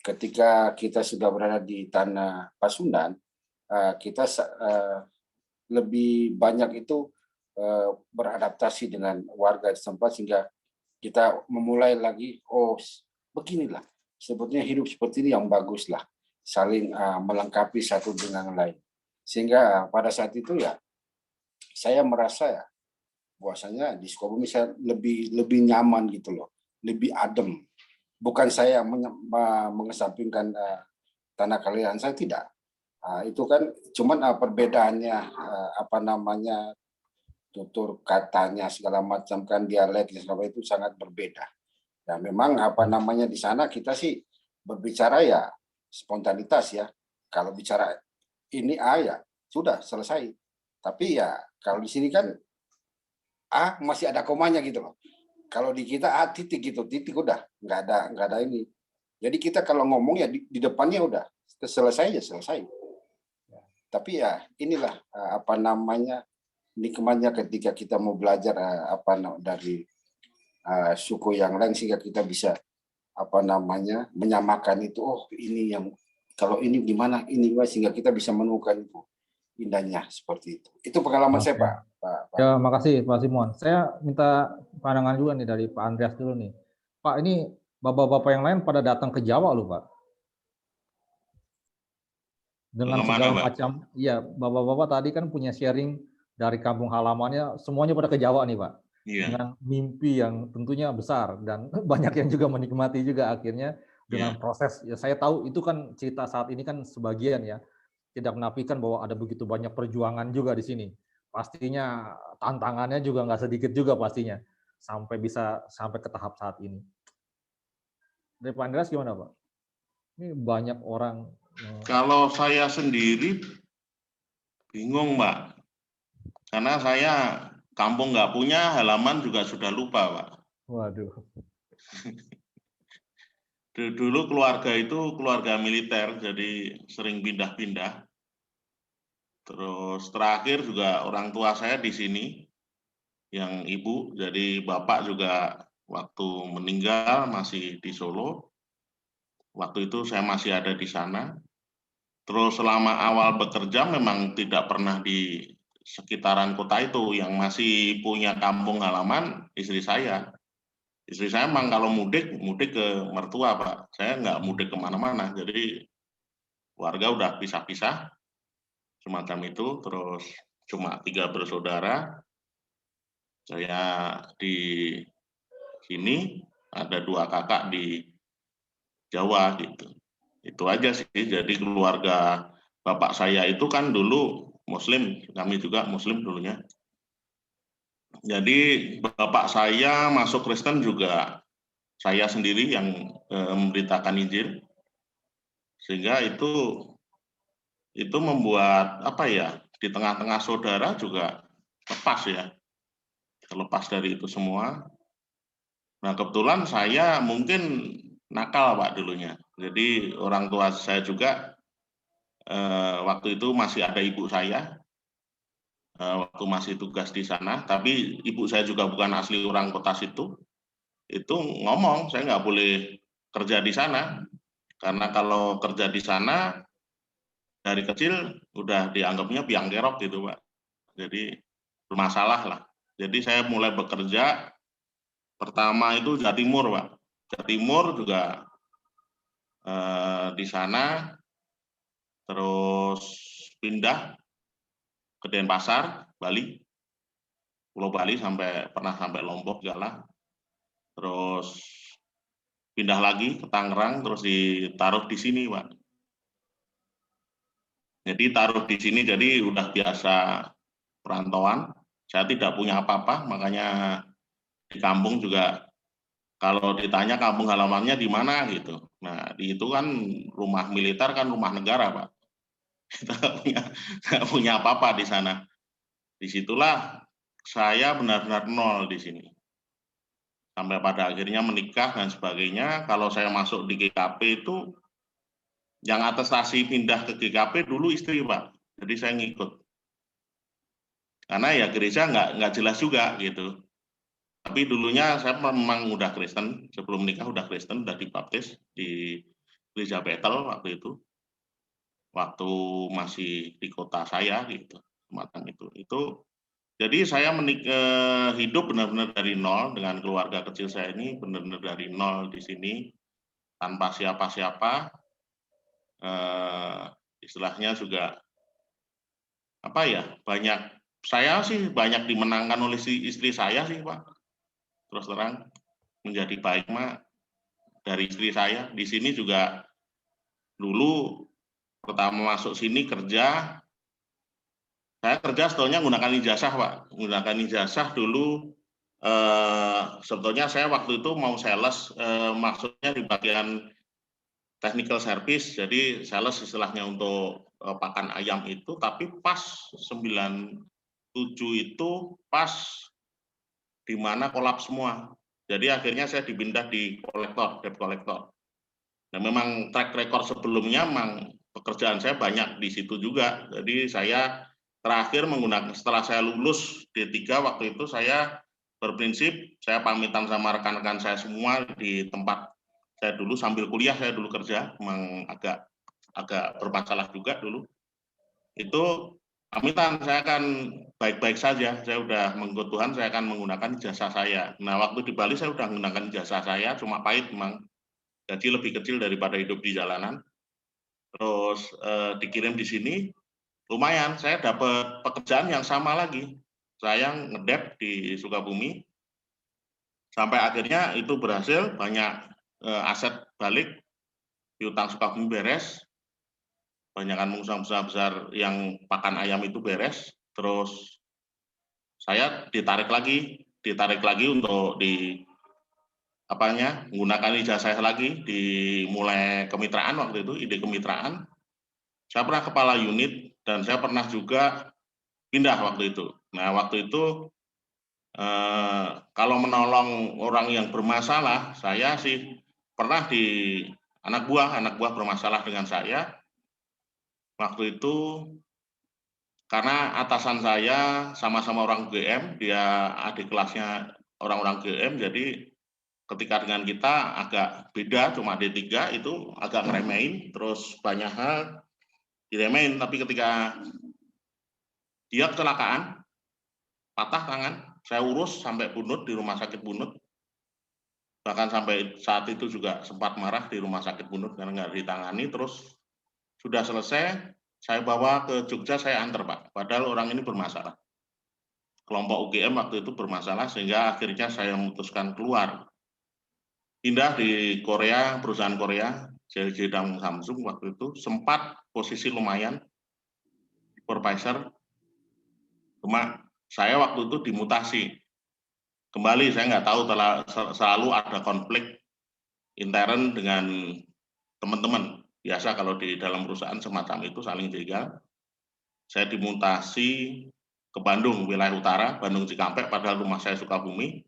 Ketika kita sudah berada di tanah Pasundan, kita lebih banyak itu beradaptasi dengan warga setempat sehingga kita memulai lagi, oh beginilah, sebetulnya hidup seperti ini yang bagus lah, saling melengkapi satu dengan lain. Sehingga pada saat itu ya, saya merasa ya, bahwasanya di Sukabumi saya lebih nyaman gitu loh, lebih adem. Bukan saya mengesampingkan tanah kelahiran saya, tidak. Itu kan cuman perbedaannya tutur katanya segala macam kan dialek segala itu sangat berbeda. Ya memang di sana kita sih berbicara ya spontanitas ya. Kalau bicara ini ya sudah selesai. Tapi ya kalau di sini kan masih ada komanya gitu loh. Kalau di kita titik gitu, titik udah nggak ada ini. Jadi kita kalau ngomong ya di depannya udah selesai ya selesai. Tapi ya inilah nikmatnya ketika kita mau belajar dari suku yang lain sehingga kita bisa menyamakan itu. Oh ini yang kalau ini gimana ini sehingga kita bisa menemukan itu indahnya seperti itu. Itu pengalaman saya Pak. Ya, makasih Pak Simon. Saya minta pandangan juga nih dari Pak Andreas dulu nih. Pak, ini bapak-bapak yang lain pada datang ke Jawa loh, Pak. Dengan segala macam, iya, bapak-bapak tadi kan punya sharing dari kampung halamannya, semuanya pada ke Jawa nih, Pak. Iya. Dengan mimpi yang tentunya besar dan banyak yang juga menikmati juga akhirnya dengan proses. Ya saya tahu itu kan cerita saat ini kan sebagian ya, tidak menafikan bahwa ada begitu banyak perjuangan juga di sini. Pastinya tantangannya juga nggak sedikit juga pastinya sampai ke tahap saat ini. Dari Pak Andreas gimana Pak? Ini banyak orang. Kalau saya sendiri bingung Pak, karena saya kampung nggak punya, halaman juga sudah lupa Pak. Waduh. Dulu keluarga itu keluarga militer, jadi sering pindah-pindah. Terus terakhir juga orang tua saya di sini, yang ibu, jadi bapak juga waktu meninggal masih di Solo. Waktu itu saya masih ada di sana. Terus selama awal bekerja memang tidak pernah di sekitaran kota itu, yang masih punya kampung halaman istri saya. Istri saya memang kalau mudik ke mertua Pak. Saya nggak mudik kemana-mana, jadi warga udah pisah-pisah. Semacam itu, terus cuma 3 bersaudara. Saya di sini, ada 2 kakak di Jawa gitu. Itu aja sih. Jadi keluarga bapak saya itu kan dulu Muslim, kami juga Muslim dulunya. Jadi bapak saya masuk Kristen juga saya sendiri yang memberitakan Injil. Sehingga itu membuat di tengah-tengah saudara juga lepas ya, terlepas dari itu semua. Nah kebetulan saya mungkin nakal Pak dulunya, jadi orang tua saya juga waktu itu masih ada ibu saya, waktu masih tugas di sana, tapi ibu saya juga bukan asli orang kota situ, itu ngomong, saya nggak boleh kerja di sana, karena kalau kerja di sana, dari kecil udah dianggapnya biang kerok gitu, Pak. Jadi bermasalah lah. Jadi saya mulai bekerja, pertama itu Jawa Timur, Pak. Jawa Timur juga di sana, terus pindah ke Denpasar, Bali, Pulau Bali pernah sampai Lombok segala, terus pindah lagi ke Tangerang, terus ditaruh di sini, Pak. Jadi taruh di sini, jadi udah biasa perantauan. Saya tidak punya apa-apa, makanya di kampung juga kalau ditanya kampung halamannya di mana gitu. Nah, itu kan rumah militer, kan rumah negara, Pak. Kita nggak punya apa-apa di sana. Disitulah saya benar-benar nol di sini. Sampai pada akhirnya menikah dan sebagainya. Kalau saya masuk di GKP itu, yang atestasi pindah ke GKP dulu istri, Pak. Jadi saya ngikut. Karena ya gereja nggak jelas juga gitu. Tapi dulunya saya memang udah Kristen, sebelum nikah udah Kristen, udah dibaptis di gereja Bethel waktu itu. Waktu masih di kota saya gitu, semacam itu. Jadi saya hidup benar-benar dari nol dengan keluarga kecil saya ini, benar-benar dari nol di sini, tanpa siapa-siapa. Istilahnya juga apa ya, saya sih banyak dimenangkan oleh istri saya sih, Pak. Terus terang menjadi baik, Mak, dari istri saya. Di sini juga dulu pertama masuk sini kerja, saya kerja sebetulnya menggunakan ijazah, Pak. Menggunakan ijazah dulu, sebetulnya saya waktu itu mau sales, maksudnya di bagian technical service, jadi sales istilahnya untuk pakan ayam itu, tapi pas 97 itu pas di mana kolap semua. Jadi akhirnya saya dipindah di kolektor, debt collector. Dan memang track record sebelumnya memang pekerjaan saya banyak di situ juga. Jadi saya terakhir menggunakan, setelah saya lulus D3 waktu itu, saya berprinsip, saya pamitan sama rekan-rekan saya semua di tempat saya dulu sambil kuliah, saya dulu kerja, memang agak bermasalah juga dulu. Itu pamitan, saya akan baik-baik saja, saya udah mengikut Tuhan, saya akan menggunakan ijazah saya. Nah, waktu di Bali saya udah menggunakan ijazah saya, cuma pahit memang, gaji lebih kecil daripada hidup di jalanan. Terus dikirim di sini, lumayan, saya dapat pekerjaan yang sama lagi. Saya ngedep di Sukabumi, sampai akhirnya itu berhasil, banyak aset balik, piutang Sukabumi beres, banyakan pengusaha besar yang pakan ayam itu beres, terus saya ditarik lagi untuk menggunakan ijazah saya lagi, dimulai kemitraan waktu itu, ide kemitraan. Saya pernah kepala unit dan saya pernah juga pindah waktu itu. Nah, waktu itu kalau menolong orang yang bermasalah, saya sih pernah di anak buah bermasalah dengan saya. Waktu itu karena atasan saya sama-sama orang GM, dia adik kelasnya orang-orang GM, jadi ketika dengan kita agak beda, cuma D3 itu agak ngeremehin, terus banyak hal diremehin, tapi ketika dia kecelakaan, patah tangan, saya urus sampai Bunut, di rumah sakit Bunut, bahkan sampai saat itu juga sempat marah di rumah sakit Bunut karena nggak ditangani, terus sudah selesai, saya bawa ke Jogja, saya antar, Pak. Padahal orang ini bermasalah. Kelompok UGM waktu itu bermasalah, sehingga akhirnya saya memutuskan keluar. Pindah di Korea, perusahaan Korea, LG dan Samsung waktu itu, sempat posisi lumayan, supervisor. Cuma saya waktu itu dimutasi. Kembali, saya nggak tahu, selalu ada konflik intern dengan teman-teman. Biasa kalau di dalam perusahaan semacam itu saling jegal. Saya dimutasi ke Bandung, wilayah utara, Bandung Cikampek, padahal rumah saya Sukabumi.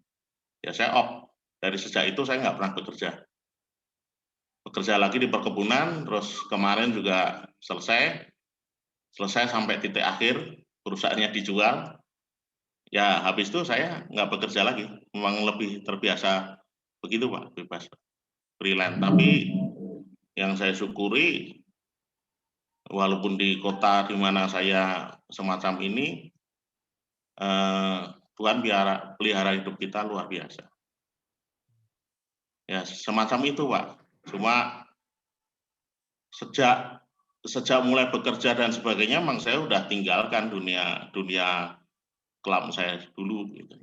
Ya saya off. Dari sejak itu saya nggak pernah bekerja. bekerja lagi di perkebunan, terus kemarin juga selesai sampai titik akhir, perusahaannya dijual. Ya habis itu saya nggak bekerja lagi, memang lebih terbiasa begitu Pak, bebas freelance. Tapi yang saya syukuri, walaupun di kota di mana saya semacam ini, Tuhan pelihara hidup kita luar biasa. Ya semacam itu Pak. Cuma sejak mulai bekerja dan sebagainya, memang saya udah tinggalkan dunia kelam saya dulu. Gitu.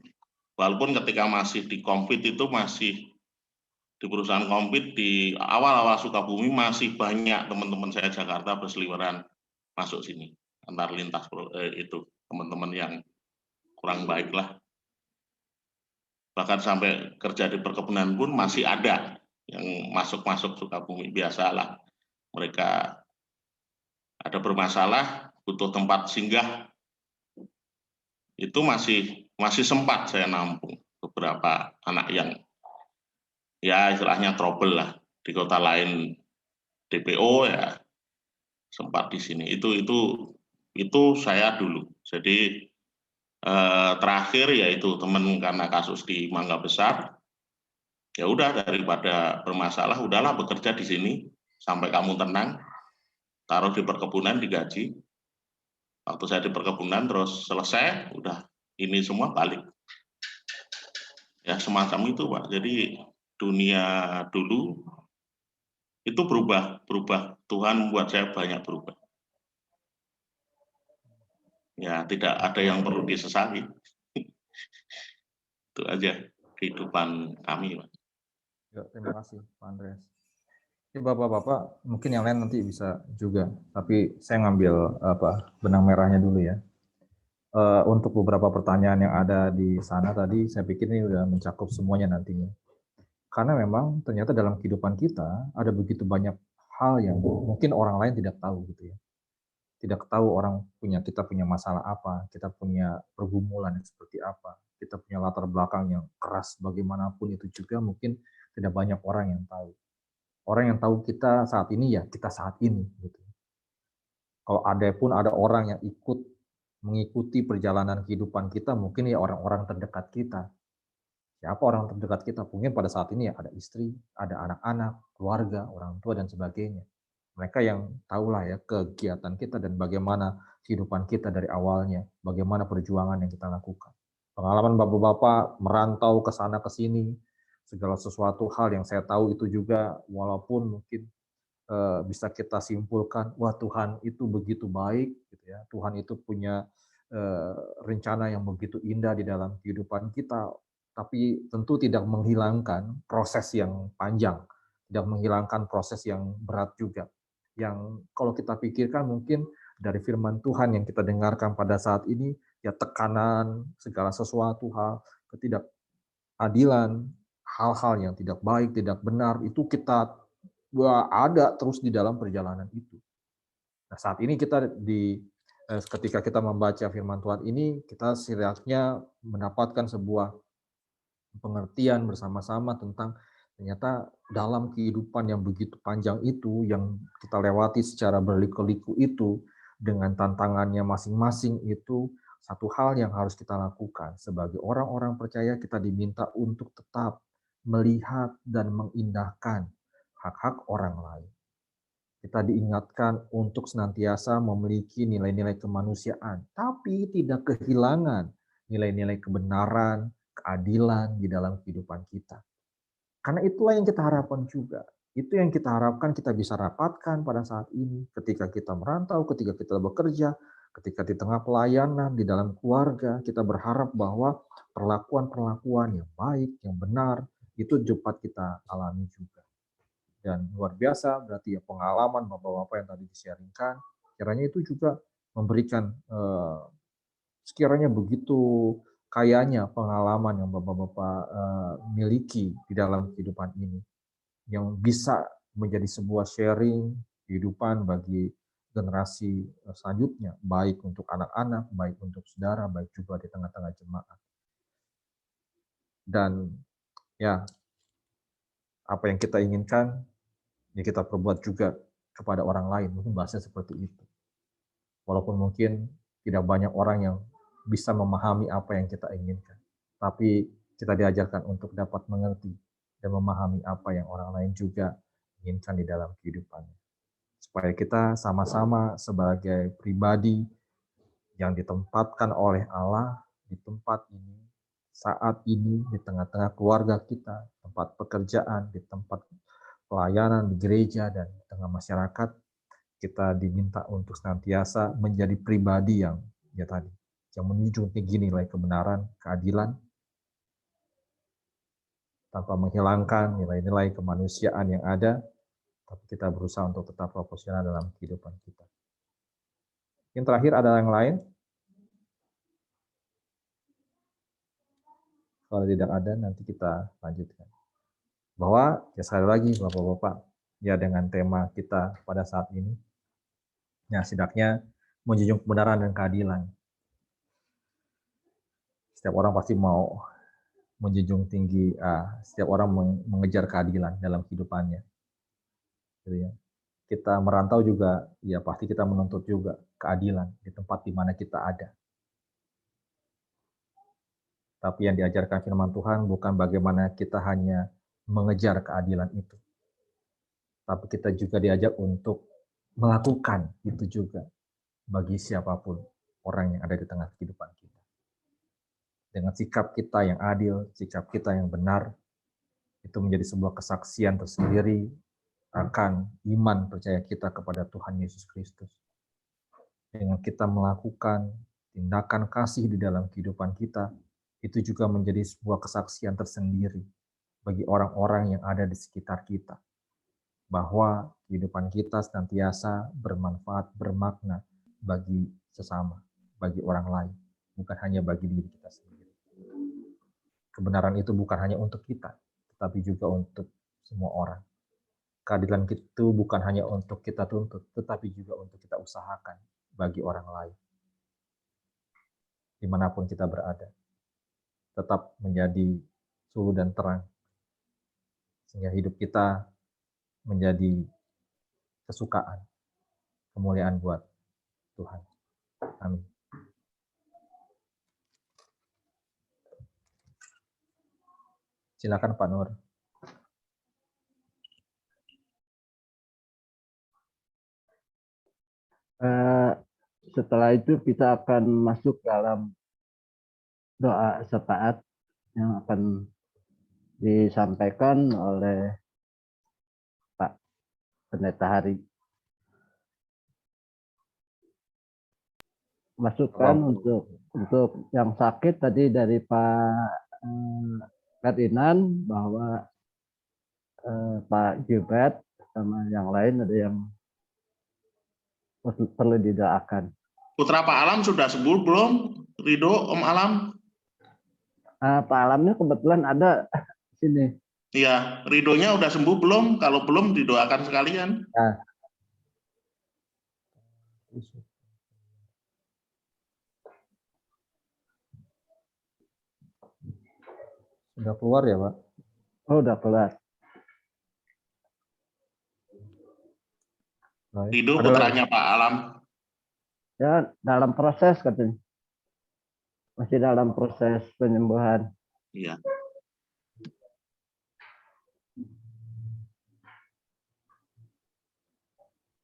Walaupun ketika masih di Kompit itu masih di perusahaan Kompit di awal-awal Sukabumi masih banyak teman-teman saya Jakarta berseliweran masuk sini antar lintas itu teman-teman yang kurang baik lah. Bahkan sampai kerja di perkebunan pun masih ada yang masuk Sukabumi, biasalah. Mereka ada bermasalah, butuh tempat singgah, itu masih sempat saya nampung beberapa anak yang ya istilahnya trouble lah, di kota lain DPO ya sempat di sini. Itu saya dulu. Jadi terakhir yaitu teman karena kasus di Mangga Besar, ya udah daripada bermasalah, udahlah bekerja di sini sampai kamu tenang, taruh di perkebunan digaji. Waktu saya di perkebunan terus selesai, udah ini semua balik. Ya semacam itu Pak. Jadi dunia dulu itu berubah. Tuhan membuat saya banyak berubah. Ya tidak ada yang perlu disesali. Itu aja kehidupan kami Pak. Ya, terima kasih Pak Andreas. Ini Bapak-bapak mungkin yang lain nanti bisa juga, tapi saya ngambil benang merahnya dulu ya. Untuk beberapa pertanyaan yang ada di sana tadi, saya pikir ini udah mencakup semuanya nantinya. Karena memang ternyata dalam kehidupan kita ada begitu banyak hal yang mungkin orang lain tidak tahu gitu ya. Tidak tahu kita punya masalah apa, kita punya pergumulan yang seperti apa, kita punya latar belakang yang keras bagaimanapun itu juga mungkin tidak banyak orang yang tahu. Orang yang tahu kita saat ini ya kita saat ini gitu. Kalau ada orang yang mengikuti perjalanan kehidupan kita, mungkin ya orang-orang terdekat kita. Siapa orang terdekat kita? Mungkin pada saat ini ya ada istri, ada anak-anak, keluarga, orang tua dan sebagainya. Mereka yang tahulah ya kegiatan kita dan bagaimana kehidupan kita dari awalnya, bagaimana perjuangan yang kita lakukan. Pengalaman bapak-bapak merantau ke sana ke sini, segala sesuatu hal yang saya tahu itu juga walaupun mungkin bisa kita simpulkan, wah Tuhan itu begitu baik, gitu ya. Tuhan itu punya rencana yang begitu indah di dalam kehidupan kita, tapi tentu tidak menghilangkan proses yang panjang, tidak menghilangkan proses yang berat juga. Yang kalau kita pikirkan mungkin dari firman Tuhan yang kita dengarkan pada saat ini, ya tekanan, segala sesuatu hal, ketidakadilan, hal-hal yang tidak baik, tidak benar, itu kita ada terus di dalam perjalanan itu. Nah, saat ini kita ketika kita membaca firman Tuhan ini, kita setidaknya mendapatkan sebuah pengertian bersama-sama tentang ternyata dalam kehidupan yang begitu panjang itu, yang kita lewati secara berliku-liku itu, dengan tantangannya masing-masing itu, satu hal yang harus kita lakukan. Sebagai orang-orang percaya, kita diminta untuk tetap melihat dan mengindahkan hak-hak orang lain. Kita diingatkan untuk senantiasa memiliki nilai-nilai kemanusiaan, tapi tidak kehilangan nilai-nilai kebenaran, keadilan di dalam kehidupan kita. Karena itulah yang kita harapkan juga. Itu yang kita harapkan kita bisa rapatkan pada saat ini, ketika kita merantau, ketika kita bekerja, ketika di tengah pelayanan, di dalam keluarga, kita berharap bahwa perlakuan-perlakuan yang baik, yang benar, itu dapat kita alami juga. Dan luar biasa berarti ya pengalaman bapak-bapak yang tadi di-sharingkan, kiranya itu juga memberikan sekiranya begitu kayanya pengalaman yang bapak-bapak miliki di dalam kehidupan ini, yang bisa menjadi sebuah sharing kehidupan bagi generasi selanjutnya, baik untuk anak-anak, baik untuk saudara, baik juga di tengah-tengah jemaat. Dan ya, apa yang kita inginkan, ya kita perbuat juga kepada orang lain. Mungkin bahasanya seperti itu. Walaupun mungkin tidak banyak orang yang bisa memahami apa yang kita inginkan. Tapi kita diajarkan untuk dapat mengerti dan memahami apa yang orang lain juga inginkan di dalam kehidupannya. Supaya kita sama-sama sebagai pribadi yang ditempatkan oleh Allah di tempat ini, saat ini, di tengah-tengah keluarga kita, tempat pekerjaan, di tempat pelayanan, di gereja, dan di tengah masyarakat, kita diminta untuk senantiasa menjadi pribadi yang ya tadi, yang menunjukkan tinggi nilai kebenaran, keadilan, tanpa menghilangkan nilai-nilai kemanusiaan yang ada, tapi kita berusaha untuk tetap proporsional dalam kehidupan kita. Yang terakhir ada yang lain? Kalau tidak ada, nanti kita lanjutkan. Bahwa, ya sekali lagi Bapak-Bapak, ya dengan tema kita pada saat ini, ya setidaknya menjunjung kebenaran dan keadilan. Setiap orang pasti mau menjunjung tinggi, setiap orang mengejar keadilan dalam kehidupannya. Gitu ya. Kita merantau juga, ya pasti kita menuntut juga keadilan di tempat di mana kita ada. Tapi yang diajarkan firman Tuhan bukan bagaimana kita hanya mengejar keadilan itu. Tapi kita juga diajak untuk melakukan itu juga bagi siapapun orang yang ada di tengah kehidupan kita. Dengan sikap kita yang adil, sikap kita yang benar, itu menjadi sebuah kesaksian tersendiri akan iman percaya kita kepada Tuhan Yesus Kristus. Dengan kita melakukan tindakan kasih di dalam kehidupan kita, itu juga menjadi sebuah kesaksian tersendiri bagi orang-orang yang ada di sekitar kita. Bahwa kehidupan kita senantiasa bermanfaat, bermakna bagi sesama, bagi orang lain, bukan hanya bagi diri kita sendiri. Kebenaran itu bukan hanya untuk kita, tetapi juga untuk semua orang. Keadilan itu bukan hanya untuk kita tuntut, tetapi juga untuk kita usahakan bagi orang lain. Dimanapun kita berada. Tetap menjadi suluh dan terang, sehingga hidup kita menjadi kesukaan, kemuliaan buat Tuhan. Amin. Silakan Pak Nur. Setelah itu kita akan masuk dalam doa syafaat yang akan disampaikan oleh Pak Pendeta Hari. Masukan untuk yang sakit tadi dari Pak Ferdinand bahwa Pak Gilbert sama yang lain ada yang perlu didoakan. Putra Pak Alam sudah sembuh belum? Ridho, Om Alam? Pak Alamnya kebetulan ada di sini. Iya, Ridhonya udah sembuh belum? Kalau belum didoakan sekalian. Nah. Sudah keluar ya Pak? Oh, udah keluar. Ridho putranya Pak Alam. Ya, dalam proses katanya. Masih dalam proses penyembuhan. Iya.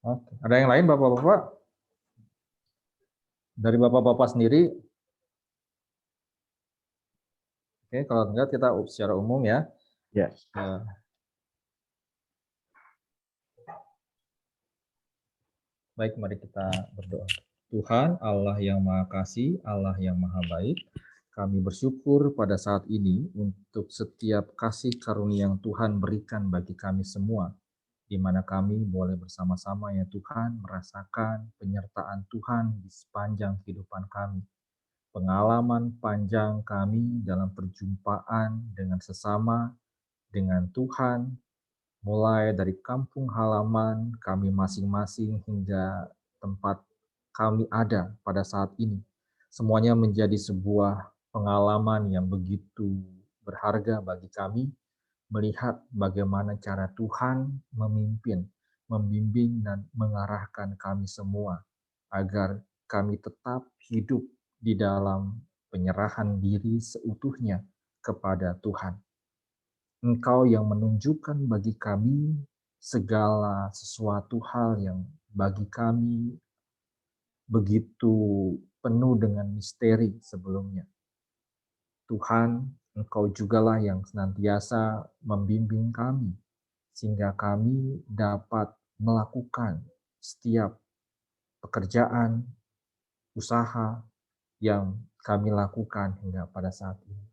Oke. Ada yang lain Bapak-Bapak? Dari Bapak-Bapak sendiri? Oke, kalau enggak kita secara umum ya. Ya. Baik, mari kita berdoa. Tuhan, Allah yang Maha Kasih, Allah yang Maha Baik, kami bersyukur pada saat ini untuk setiap kasih karunia yang Tuhan berikan bagi kami semua, di mana kami boleh bersama-sama ya Tuhan merasakan penyertaan Tuhan di sepanjang kehidupan kami. Pengalaman panjang kami dalam perjumpaan dengan sesama, dengan Tuhan, mulai dari kampung halaman kami masing-masing hingga tempat kami ada pada saat ini. Semuanya menjadi sebuah pengalaman yang begitu berharga bagi kami, melihat bagaimana cara Tuhan memimpin, membimbing, dan mengarahkan kami semua agar kami tetap hidup di dalam penyerahan diri seutuhnya kepada Tuhan. Engkau yang menunjukkan bagi kami segala sesuatu hal yang bagi kami begitu penuh dengan misteri sebelumnya. Tuhan, Engkau jugalah yang senantiasa membimbing kami, sehingga kami dapat melakukan setiap pekerjaan, usaha yang kami lakukan hingga pada saat ini.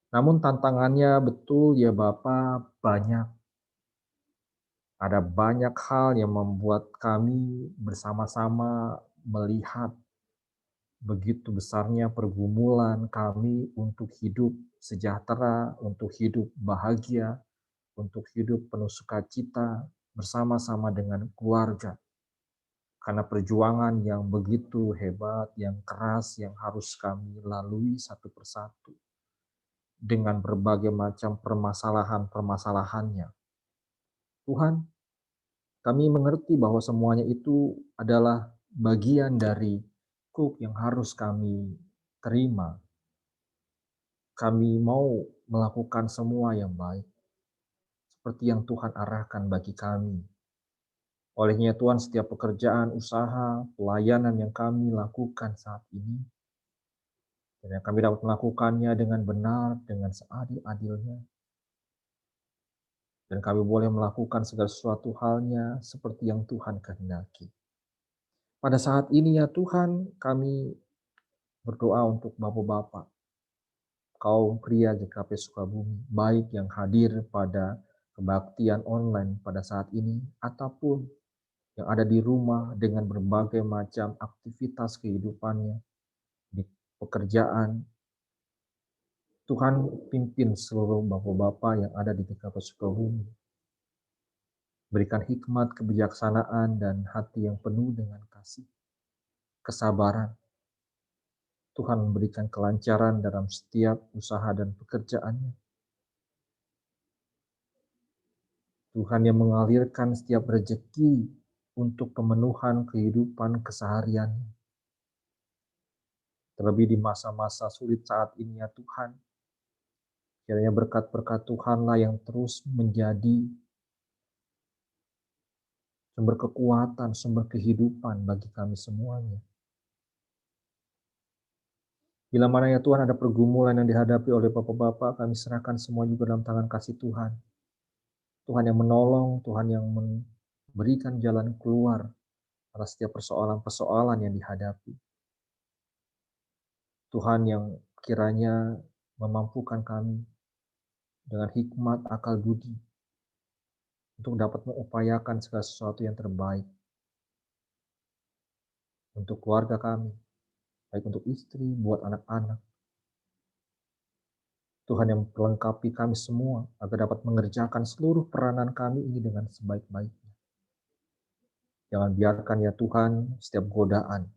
Namun tantangannya betul ya Bapa banyak. Ada banyak hal yang membuat kami bersama-sama melihat begitu besarnya pergumulan kami untuk hidup sejahtera, untuk hidup bahagia, untuk hidup penuh sukacita bersama-sama dengan keluarga. Karena perjuangan yang begitu hebat, yang keras, yang harus kami lalui satu persatu. Dengan berbagai macam permasalahan-permasalahannya. Tuhan, kami mengerti bahwa semuanya itu adalah bagian dari kuk yang harus kami terima. Kami mau melakukan semua yang baik, seperti yang Tuhan arahkan bagi kami. Olehnya Tuhan, setiap pekerjaan, usaha, pelayanan yang kami lakukan saat ini, dan kami dapat melakukannya dengan benar, dengan seadil-adilnya. Dan kami boleh melakukan segala sesuatu halnya seperti yang Tuhan kehendaki. Pada saat ini ya Tuhan, kami berdoa untuk Bapak-Bapak, kaum pria GKP Sukabumi, baik yang hadir pada kebaktian online pada saat ini, ataupun yang ada di rumah dengan berbagai macam aktivitas kehidupannya, di pekerjaan. Tuhan pimpin seluruh Bapak-Bapak yang ada di GKP Sukabumi. Berikan hikmat, kebijaksanaan, dan hati yang penuh dengan kasih, kesabaran. Tuhan memberikan kelancaran dalam setiap usaha dan pekerjaannya. Tuhan yang mengalirkan setiap rezeki untuk pemenuhan kehidupan kesehariannya. Terlebih di masa-masa sulit saat ini ya Tuhan, kiranya berkat-berkat Tuhanlah yang terus menjadi sumber kekuatan, sumber kehidupan bagi kami semuanya. Bila mana ya Tuhan ada pergumulan yang dihadapi oleh Bapak-Bapak, kami serahkan semua juga dalam tangan kasih Tuhan. Tuhan yang menolong, Tuhan yang memberikan jalan keluar atas setiap persoalan-persoalan yang dihadapi. Tuhan yang kiranya memampukan kami dengan hikmat, akal budi untuk dapat mengupayakan segala sesuatu yang terbaik untuk keluarga kami, baik untuk istri, buat anak-anak. Tuhan yang melengkapi kami semua agar dapat mengerjakan seluruh peranan kami ini dengan sebaik-baiknya. Jangan biarkan ya Tuhan setiap godaan.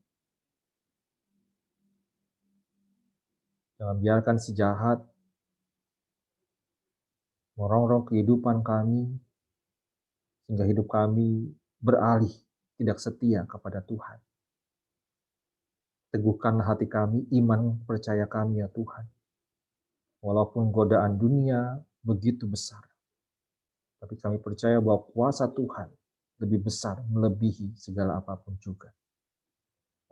Jangan biarkan si jahat merongrong kehidupan kami sehingga hidup kami beralih tidak setia kepada Tuhan. Teguhkanlah hati kami, iman percaya kami ya Tuhan. Walaupun godaan dunia begitu besar, tapi kami percaya bahwa kuasa Tuhan lebih besar, melebihi segala apapun juga.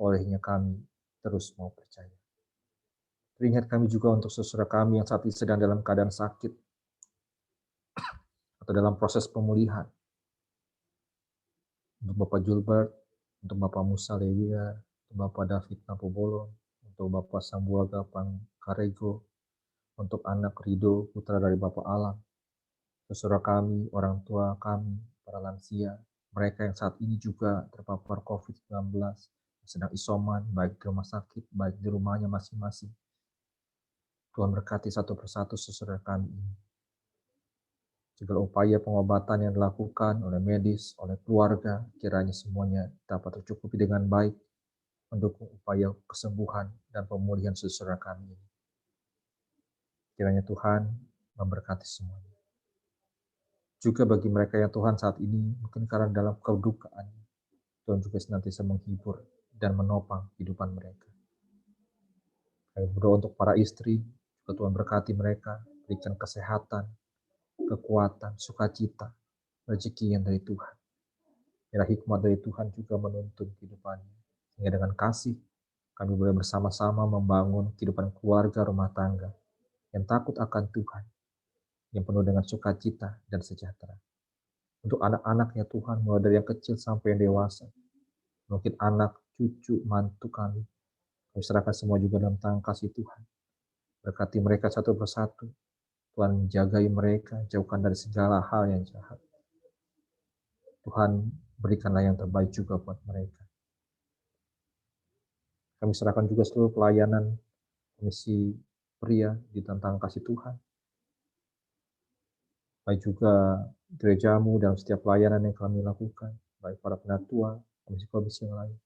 Olehnya kami terus mau percaya. Teringat kami juga untuk saudara kami yang saat ini sedang dalam keadaan sakit atau dalam proses pemulihan. Untuk Bapak Julbert, untuk Bapak Musa Lewia, untuk Bapak David Napobolon, untuk Bapak Sambuaga Pangkarego, untuk anak Rido, putra dari Bapak Alam, saudara kami, orang tua kami, para lansia, mereka yang saat ini juga terpapar COVID-19, sedang isoman, baik di rumah sakit, baik di rumahnya masing-masing. Tuhan berkati satu persatu saudara kami ini. Segala upaya pengobatan yang dilakukan oleh medis, oleh keluarga, kiranya semuanya dapat tercukupi dengan baik, mendukung upaya kesembuhan dan pemulihan saudara kami ini. Kiranya Tuhan memberkati semuanya. Juga bagi mereka yang Tuhan saat ini mungkin karena dalam kedukaan, Tuhan juga senantiasa menghibur dan menopang kehidupan mereka. Kami berdoa untuk para istri, juga Tuhan berkati mereka, berikan kesehatan, kekuatan, sukacita, rezeki yang dari Tuhan. Biarlah hikmat dari Tuhan juga menuntun kehidupannya. Sehingga dengan kasih, kami boleh bersama-sama membangun kehidupan keluarga rumah tangga yang takut akan Tuhan, yang penuh dengan sukacita dan sejahtera. Untuk anak-anaknya Tuhan, mulai dari yang kecil sampai yang dewasa, mungkin anak, cucu, mantu kami serahkan semua juga dalam tangan kasih Tuhan. Berkati mereka satu persatu, Tuhan jagai mereka, jauhkan dari segala hal yang jahat. Tuhan berikanlah yang terbaik juga buat mereka. Kami serahkan juga seluruh pelayanan komisi pria di tentang kasih Tuhan. Baik juga gerejamu dalam setiap pelayanan yang kami lakukan, baik para penatua, komisi-komisi yang lain,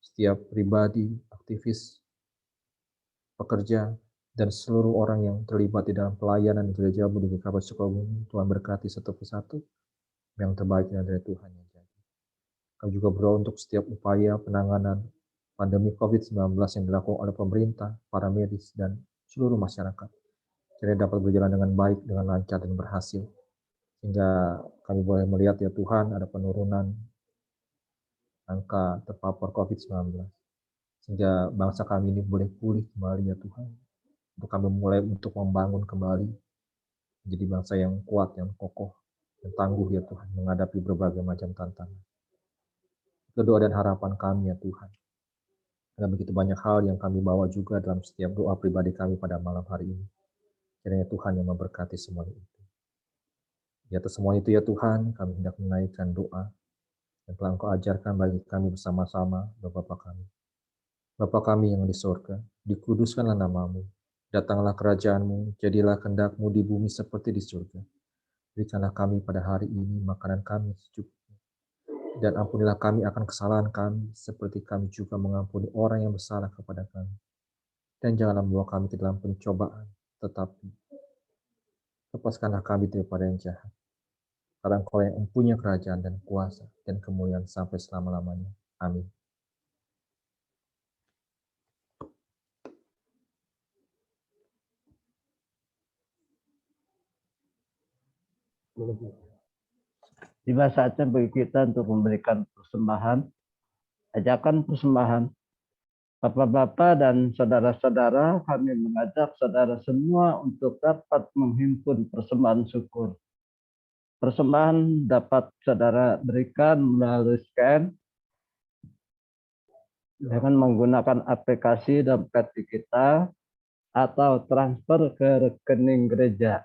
setiap pribadi, aktivis, pekerja, dan seluruh orang yang terlibat di dalam pelayanan gerejamu di GKP Sukabumi. Tuhan berkati satu persatu yang terbaik dari Tuhan yang jadi. Kami juga berdoa untuk setiap upaya penanganan pandemi COVID-19 yang dilakukan oleh pemerintah, para medis, dan seluruh masyarakat. Kiranya dapat berjalan dengan baik, dengan lancar, dan berhasil. Sehingga kami boleh melihat ya Tuhan ada penurunan angka terpapar COVID-19. Sehingga bangsa kami ini boleh pulih kembali ya Tuhan. Untuk kami mulai untuk membangun kembali menjadi bangsa yang kuat, yang kokoh, yang tangguh ya Tuhan, menghadapi berbagai macam tantangan. Itu doa dan harapan kami ya Tuhan. Ada begitu banyak hal yang kami bawa juga dalam setiap doa pribadi kami pada malam hari ini. Kiranya Tuhan yang memberkati semua itu. Di atas semua itu ya Tuhan, kami hendak menaikkan doa yang telah Engkau ajarkan bagi kami bersama-sama, Bapa kami. Bapa kami yang di surga, dikuduskanlah namamu, datanglah kerajaan-Mu, jadilah kehendak-Mu di bumi seperti di surga. Berikanlah kami pada hari ini makanan kami secukupnya, dan ampunilah kami akan kesalahan kami, seperti kami juga mengampuni orang yang bersalah kepada kami. Dan janganlah membawa kami ke dalam pencobaan, tetapi lepaskanlah kami daripada yang jahat. Karena Engkau yang mempunyai kerajaan dan kuasa dan kemuliaan sampai selama-lamanya. Amin. Tiba saatnya bagi kita untuk memberikan persembahan, ajakan persembahan. Bapak-bapak dan saudara-saudara, kami mengajak saudara semua untuk dapat menghimpun persembahan syukur. Persembahan dapat saudara berikan melalui scan dengan menggunakan aplikasi dompet digital atau transfer ke rekening gereja,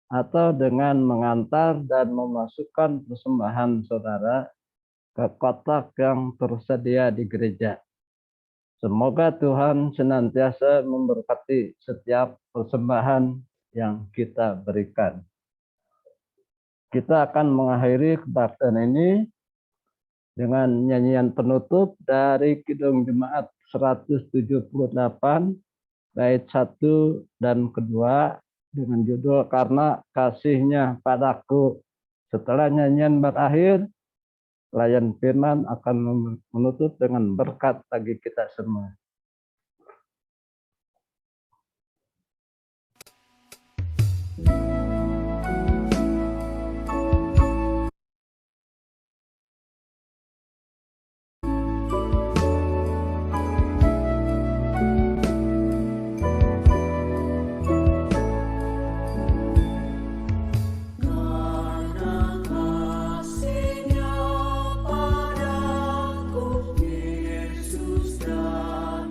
atau dengan mengantar dan memasukkan persembahan saudara ke kotak yang tersedia di gereja. Semoga Tuhan senantiasa memberkati setiap persembahan yang kita berikan. Kita akan mengakhiri kebaktian ini dengan nyanyian penutup dari Kidung Jemaat 178, bait 1 dan kedua, dengan judul Karena Kasih-Nya Padaku. Setelah nyanyian berakhir, pelayan firman akan menutup dengan berkat bagi kita semua. Kasih-Nya padaku, Yesus datang.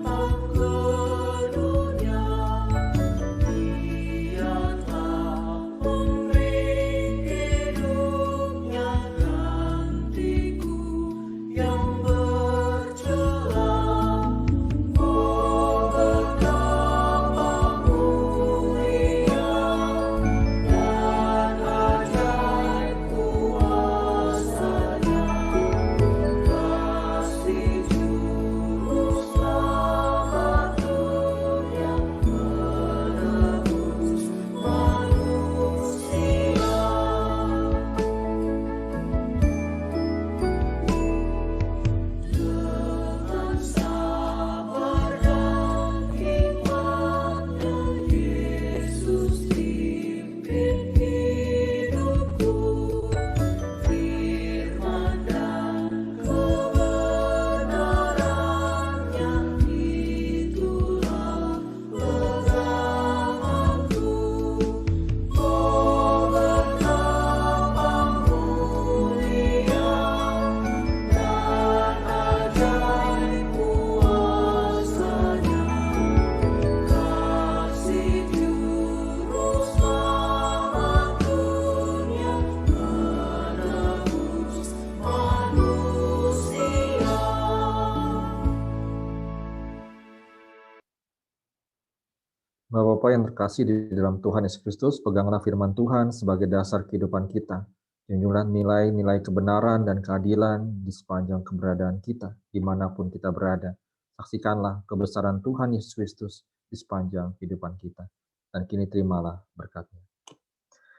Bapak-Bapak yang terkasih di dalam Tuhan Yesus Kristus, peganglah firman Tuhan sebagai dasar kehidupan kita. Junjunglah nilai-nilai kebenaran dan keadilan di sepanjang keberadaan kita, dimanapun kita berada. Saksikanlah kebesaran Tuhan Yesus Kristus di sepanjang kehidupan kita. Dan kini terimalah berkat-Nya.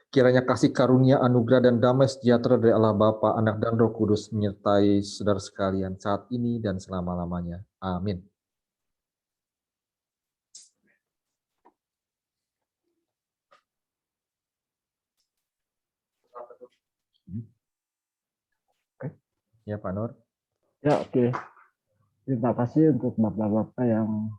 Kiranya kasih karunia, anugerah, dan damai sejahtera dari Allah Bapa, Anak, dan Roh Kudus menyertai saudara sekalian saat ini dan selama-lamanya. Amin. Ya, Pak Nur. Ya, oke. Terima kasih untuk Bapak-Bapak yang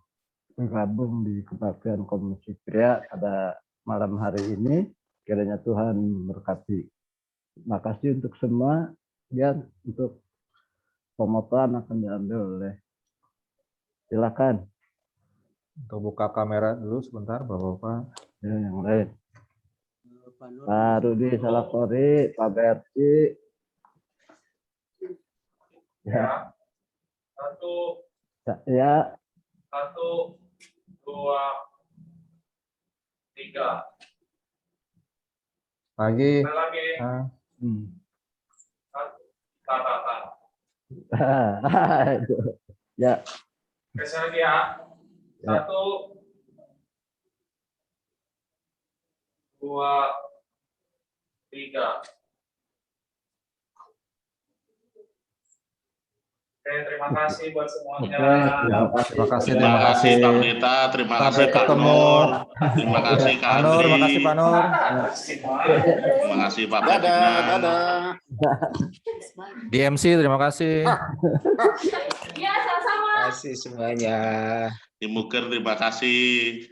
bergabung di kebaktian Komisi Pria pada malam hari ini. Kiranya Tuhan berkati. Terima kasih untuk semua. Dan untuk pemotongan akan diambil oleh. Silakan. Untuk buka kamera dulu sebentar, Bapak-Bapak. Ya, yang lain. Pak Rudi Salakori, Pak Berti. Ya. Ya. 1, 2, 3. Lagi. Lagi. Ya. Geser lagi ya. 1, 2, 3. Oke, terima kasih buat semuanya. Terima kasih. Terima kasih Pak Pendeta, terima kasih Pak Nur, terima kasih Kak Andri, Terima kasih Pak Nur. terima kasih Pak Ferdinand. DMC, terima kasih. Ya, sama-sama. Terima kasih semuanya. Tim Muker, terima kasih.